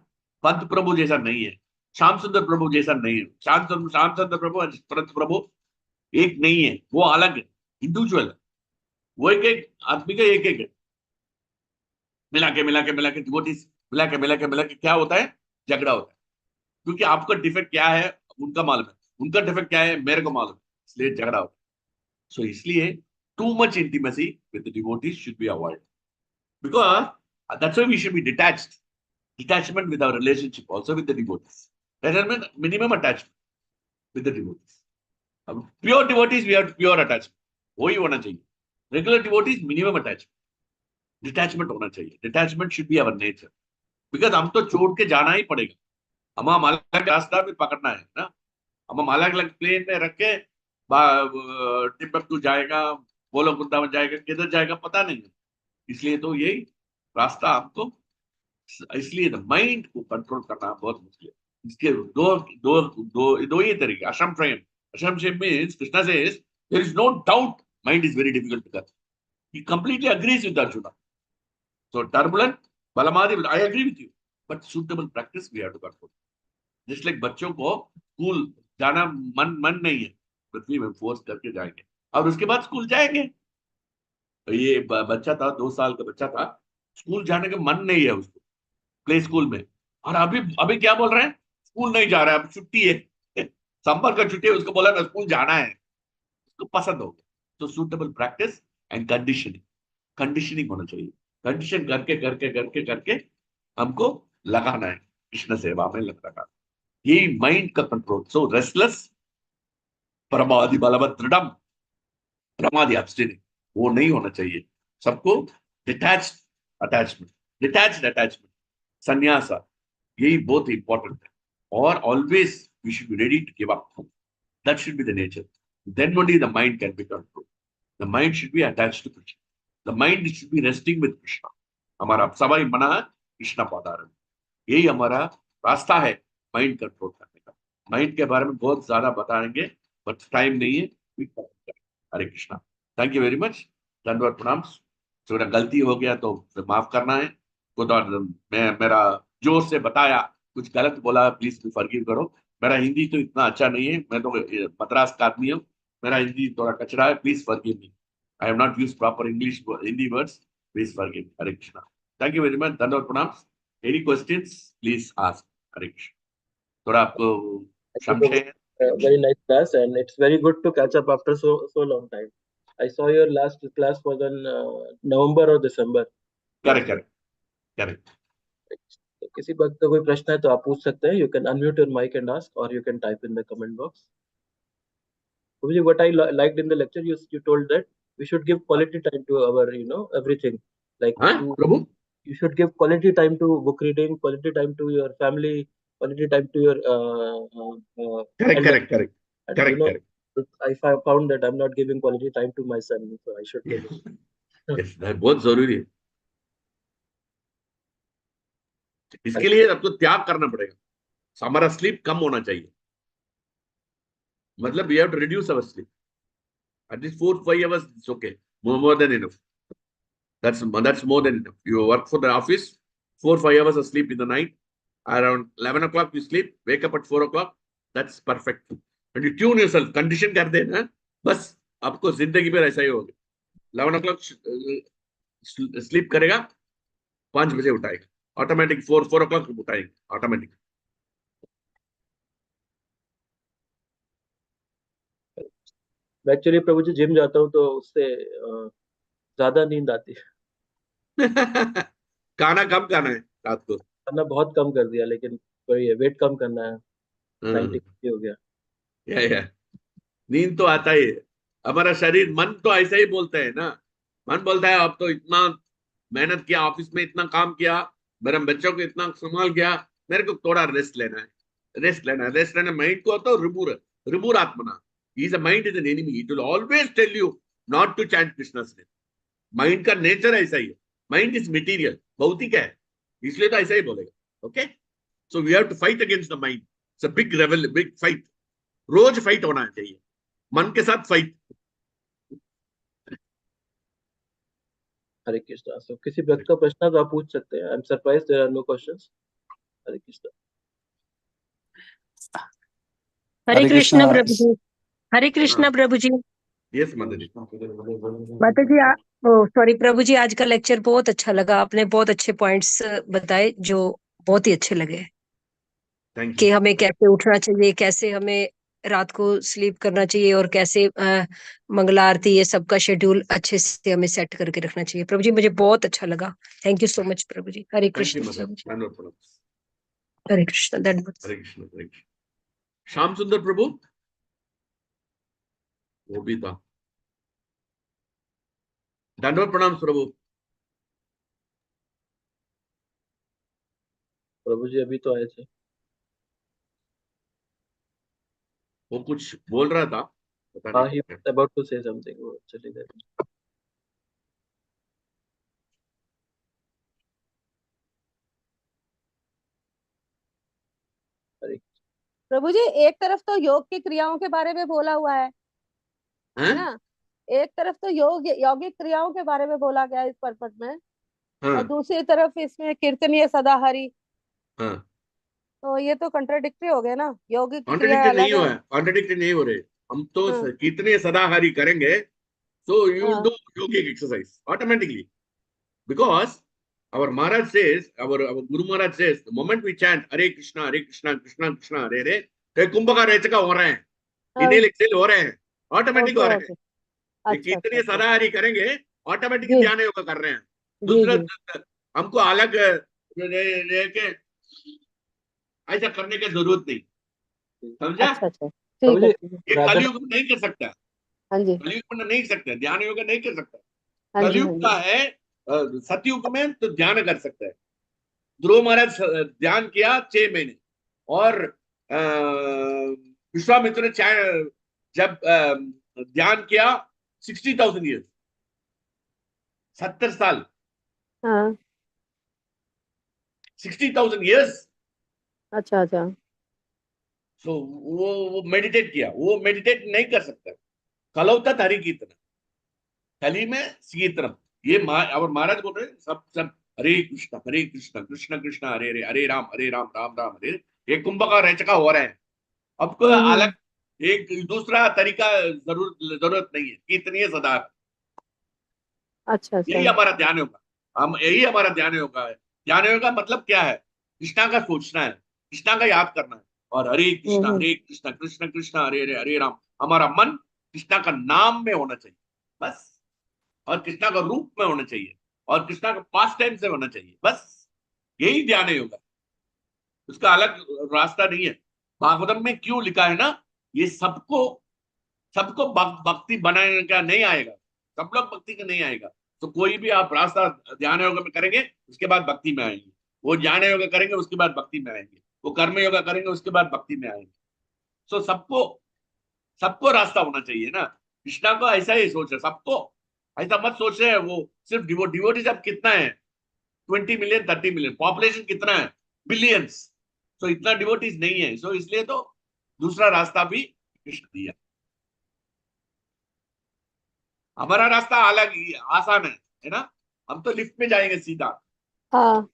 पंत प्रभु जैसा नहीं है, श्याम सुंदर प्रभु जैसा नहीं है। श्याम सुंदर प्रभु और भरत प्रभु एक नहीं है, वो अलग है, इंडिविजुअल है। वो एक एक आदमी का एक एक है। मिला के डिवोटीज मिला के क्या होता है, झगड़ा होता है। क्योंकि आपका डिफेक्ट क्या है उनका मालूम है, उनका डिफेक्ट क्या है मेरे को मालूम है, इसलिए झगड़ा होता है। सो इसलिए too much intimacy with the devotees should be avoid, because that's why we should be detached. Detachment with our relationship also with the devotees. Attachment, minimum attachment with the devotees. अब pure devotees we have pure attachment, वही होना चाहिए। Regular devotees minimum attachment, detachment होना चाहिए। Detachment should be our nature, because हम तो छोड़ के जाना ही पड़ेगा। हम अलग रास्ता भी पकड़ना है ना, हम अलग अलग प्लेन में रख के टिम्बकटू जाएगा, बोलो वृंदावन जाएगा, किधर जाएगा पता नहीं है। इसलिए तो यही रास्ता हमको, इसलिए माइंड को कंट्रोल करना बहुत मुश्किल है। इसके दो दो दो ही तरीके, असम फ्रेम। असम फ्रेम means Krishna says there is no doubt mind is very difficult to cut. He completely agrees with Arjun. So turbulent बलमादि, I agree with you, but suitable practice we have to control. Just like बच्चों को school जाना मन मन नहीं है, पृथ्वी में force करके जाएंगे और उसके बाद स्कूल जाएंगे। तो ये बच्चा था, 2 साल का बच्चा था, स्कूल जाने का मन नहीं है उसको, प्ले स्कूल में। और अभी अभी क्या बोल रहे हैं, स्कूल नहीं जा रहा है, अब छुट्टी है, समर का छुट्टी है, उसको बोला ना स्कूल जाना है, उसको पसंद हो गया। तो suitable practice and conditioning, conditioning होना चाहिए। कंडीशन करके करके करके करके हमको लगाना है कृष्ण सेवा में लगाना, यही माइंड का कंट्रोल। सो रेस्टलेस परमादि बलवत दृढ़म, प्रमादि abstaining, वो नहीं होना चाहिए। सबको detached attachment, detached attachment, sannyasa, यही बहुत इंपॉर्टेंट है। और always we should be ready to give up, that should be the nature. Then only the mind can be control. The mind should be attached to Krishna, the mind should be resting with Krishna. हमारा सवाई मना कृष्ण पादार, यही हमारा रास्ता है mind control करने का। Mind के बारे में बहुत ज्यादा बताएंगे, बट टाइम नहीं है। Hare Krishna, thank you very much, धन्यवाद, प्रणाम। थोड़ा गलती हो गया तो माफ करना है को, तो मैं मेरा जोर से बताया, कुछ गलत बोला प्लीज फॉरगिव करो। मेरा हिंदी तो इतना अच्छा नहीं है, मैं तो मद्रास का आदमी हूँ, मेरा हिंदी थोड़ा कचरा है, please forgive me. I have not used proper English Hindi words, please forgive. Hare Krishna, thank you very much, धन्यवाद, प्रणाम। Any questions please ask. Hare Krishna. थोड़ा आपको Thank you, Prabhu. संशय है? Very nice class, and it's very good to catch up after so long time. I saw your last class was on November or December correct last year. Correct correct. तो किसी वक्त का कोई प्रश्न है तो आप पूछ सकते हैं. You can unmute your mic and ask, or you can type in the comment box. Prabhuji, what I liked in the lecture, you told that we should give quality time to our everything. Like हाँ प्रभु, you should give quality time to book reading, quality time to your family, quality time to your correct elder. Correct correct And correct correct. I found that I'm not giving quality time to my son, so I should give it. Yes, बहुत जरूरी है। इसके Correct. लिए आपको त्याग करना पड़ेगा। हमारा स्लीप कम होना चाहिए, मतलब we have to reduce our sleep at least 4-5 hours, it's okay, more than enough. That's more than enough. You work for the office, 4-5 hours of sleep in the night. Around 11 o'clock you sleep, wake up at 4 o'clock. That's perfect. And you tune yourself, condition कर देना, बस आपको जिंदगी भर ऐसा ही होगा। 11 o'clock sleep करेगा, 5 बजे उठाएगा, ऑटोमेटिक 4 o'clock उठाएंगे ऑटोमेटिक। मैं एक्चुअली प्रभु जी जिम जाता हूँ तो उससे ज्यादा नींद आती है. खाना कम खाना है रात को। खाना बहुत कम कर दिया, लेकिन वही है, वेट कम करना है. 90 हो गया. या नींद तो आता ही है। हमारा शरीर, मन तो ऐसा ही बोलता है ना, मन बोलता है अब तो इतना मेहनत किया, ऑफिस में इतना काम किया, मेरे बच्चों को इतना संभाल किया, मेरे को थोड़ा रेस्ट लेना है, रेस्ट लेना है, रेस्ट लेना। माइंड को तो रिबूर, रिबूर आत्मना, is a mind is an enemy, it will always tell you not to chant कृष्णा's name। माइंड का नेचर ऐसा ही है, माइंड इज मटेरियल, भौतिक है, इसलिए तो ऐसा ही बोलेगा। Okay, so we have to fight against the mind. It's a big रेवल, बिग फाइट, रोज फाइट होना चाहिए मन के साथ, फाइट। हरे कृष्णा. सो किसी व्यक्ति का प्रश्न है तो आप पूछ सकते हैं. I am surprise there are no questions. Hare Krishna. Hare Krishna Krishna. Prabhu ji. Hare Krishna Prabhu ji. Yes, Mataji. माता जी सॉरी प्रभु जी, आज का लेक्चर बहुत अच्छा लगा। आपने बहुत अच्छे पॉइंट्स बताए जो बहुत ही अच्छे लगे Thank कि you. हमें कैसे उठना चाहिए, कैसे हमें रात को स्लीप करना चाहिए और कैसे मंगला आरती ये सबका शेड्यूल अच्छे से हमें सेट करके रखना चाहिए। प्रभु जी मुझे बहुत अच्छा लगा। Thank you so much Prabhu ji. Hare Thank you, Krishna Mataji. Prabhu ji. Dhanyavad Prabhu. Hare Krishna धन्यवाद। Hare Krishna. Hare Krishna. Shyam सुंदर प्रभु वो भी था। दंडवत प्रणाम प्रभु। प्रभु जी अभी तो आए थे। वो कुछ बोल रहा था, पता हाँ, नहीं he क्या। was about to say something. वो चले गए। हरे प्रभु जी एक तरफ तो योग की क्रियाओं के बारे में बोला हुआ है हैं? ना, एक तरफ तो यौगिक क्रियाओं के बारे में बोला गया है इस पर्पट में, और हाँ, दूसरी तरफ इसमें कीर्तनीय सदाहरि, हाँ। तो ये तो कंट्राडिक्टरी हो गया ना, यौगिक क्रिया कॉन्ट्रडिक्टेड नहीं अलग हुआ है। है, कॉन्ट्रडिक्टेड नहीं हो रहे। हम तो हाँ, कितने सदाहारी करेंगे, so you will हाँ, do yogic exercise automatically because our Maharaj says, our Guru Maharaj says, the moment we chant Hare Krishna, Krishna Krishna, Hare Hare, तो कुंभ का रेचका हो रहे हैं, इनहेल एक्सेल हो रहे हैं, ऑटोमेटिक हो ओके रहे ओके, हैं। अच्छा अच्छा कितने अच्छा, सदाहारी करेंगे, ऑटोमेटिक जी ध्यान योग कर रहे हैं। जी दूसरा जी, हमको अलग रह के ऐसा करने की जरूरत नहीं, समझा? अच्छा अच्छा, प्रभु ठीक है जी ठीक है, ये राधा कलयुग में नहीं कर सकता, हाँ जी कलयुग में नहीं सकता, ध्यान योग नहीं कर सकता। हाँ जी कलयुग हाँ का जी, है सतयुग में तो ध्यान कर सकता है। ध्रुव महाराज ध्यान किया 6 महीने, और विश्वामित्र ने जब ध्यान किया 60,000 ईयर्स, 70 साल, हाँ 60,000 ईयर्स। अच्छा अच्छा, सो वो मेडिटेट किया, वो मेडिटेट नहीं कर सकता। कलौता हरि कीर्तन, कली में कीर्तन, ये और महाराज बोल रहे सब सब हरे कृष्ण कृष्ण कृष्ण हरे हरे, हरे राम राम राम हरे हरे। ये कुंभ का रेचका हो रहे हैं। अब कोई अलग एक दूसरा तरीका जरूरत नहीं है, कितनी सदा अच्छा अच्छा, यही हमारा ध्यान होगा। हम यही हमारा ध्यान होगा है। ध्यान होगा मतलब क्या है? कृष्णा का सोचना है, कृष्णा का याद करना है, और हरे कृष्ण कृष्ण कृष्ण हरे हरे, हरे राम। हमारा मन कृष्णा का नाम में होना चाहिए बस, और कृष्णा का रूप में होना चाहिए, और कृष्णा का पास टाइम से होना चाहिए बस। यही ध्यान होगा, उसका अलग रास्ता नहीं है। भागवतम में क्यों लिखा है ना, ये सबको सबको भक्ति बनाने का नहीं आएगा, सब लोग भक्ति का नहीं आएगा। तो कोई भी आप रास्ता ध्यान योग में करेंगे उसके बाद भक्ति में आएंगे, वो ज्ञान योग करेंगे उसके बाद भक्ति में आएंगे, वो कर्म योग करेंगे उसके बाद भक्ति में आएंगे। सो सबको सबको रास्ता होना चाहिए ना। कृष्णा को ऐसा ही सोच है, सबको ऐसा मत सोच रहे हैं वो सिर्फ डिवोटीज अब कितना है, 20 मिलियन 30 मिलियन, पॉपुलेशन कितना है, बिलियंस। तो इतना डिवोटीज नहीं है, सो इसलिए तो दूसरा रास्ता भी कृष्ण दिया। हमारा रास्ता अलग ही आसान है ना। हम तो लिफ्ट में जाएंगे सीधा, हाँ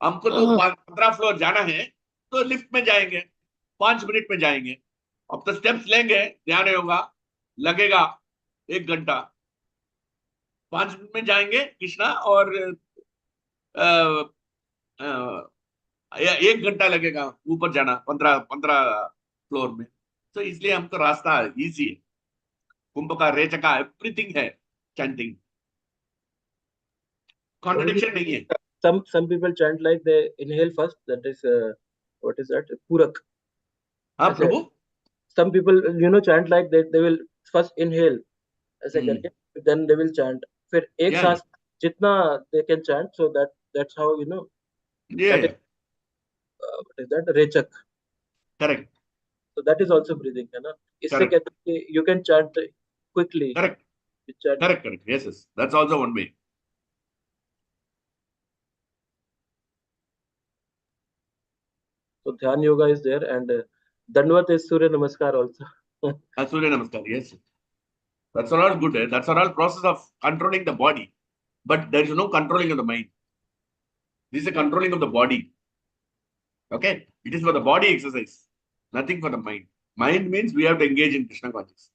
हमको तो 15 फ्लोर जाना है तो लिफ्ट में जाएंगे, 5 मिनट में जाएंगे। अब तो स्टेप्स लेंगे, ध्यान होगा, लगेगा 1 घंटा, 5 मिनट में जाएंगे कृष्णा, और 1 घंटा लगेगा ऊपर जाना 15 फ्लोर में। तो इसलिए हमको रास्ता इजी है, कुंभ का रेचका एवरीथिंग है, चैंटिंग, प्रभु जी कॉन्ट्रडिक्शन नहीं है। some people chant like they inhale first, that is what is that, purak. हाँ ऐसे प्रभु। some people chant like that, they will first inhale ऐसे करके, then they will chant, फिर एक या सांस जितना they can chant, so that's how that is what is that, rechak. Correct So that is also breathing है ना। इससे करेक्ट कहते हैं कि you can chant quickly, correct you chant, correct, yes yes, that's also one way. so dhyan yoga is there, and danvat is surya namaskar also. Surya namaskar, yes, that's all good, that's all process of controlling the body, but there is no controlling of the mind, this is controlling of the body. Okay, it is for the body exercise, nothing for the mind. Mind means we have to engage in Krishna consciousness.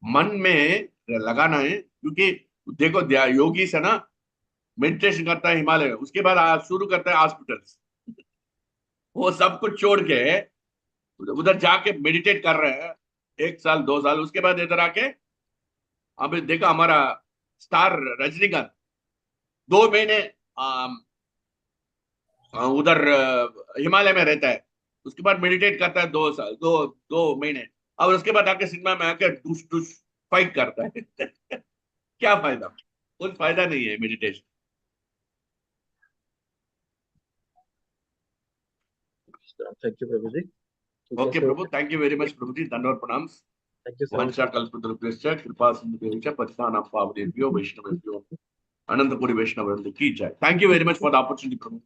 मन में लगाना है, क्योंकि देखो योगी से ना meditation करता है हिमालय में, उसके बाद शुरू करता है हॉस्पिटल्स, वो सब कुछ छोड़ के उधर जाके मेडिटेट कर रहे हैं 1 साल 2 साल, उसके बाद इधर आके अभी देखो हमारा स्टार रजनीकांत 2 महीने उधर हिमालय में रहता है, उसके बाद मेडिटेट करता है 2 साल 2 महीने, और उसके बाद आके सिनेमा में आके टुस टुस फाइट करता है। क्या फायदा? कुछ फायदा नहीं है meditation. Thank you, Prabhuji. Okay Prabhu, thank you very much Prabhu ji, धन्यवाद प्रणाम। Thank you so much. वांछा कल्पतरुभ्यश्च कृपा सिन्धुभ्यो पतितानां पावनेभ्यो वैष्णवेभ्यो अनंत कोटि वैष्णव वृंद की जय। Thank you very much for the opportunity Prabhu.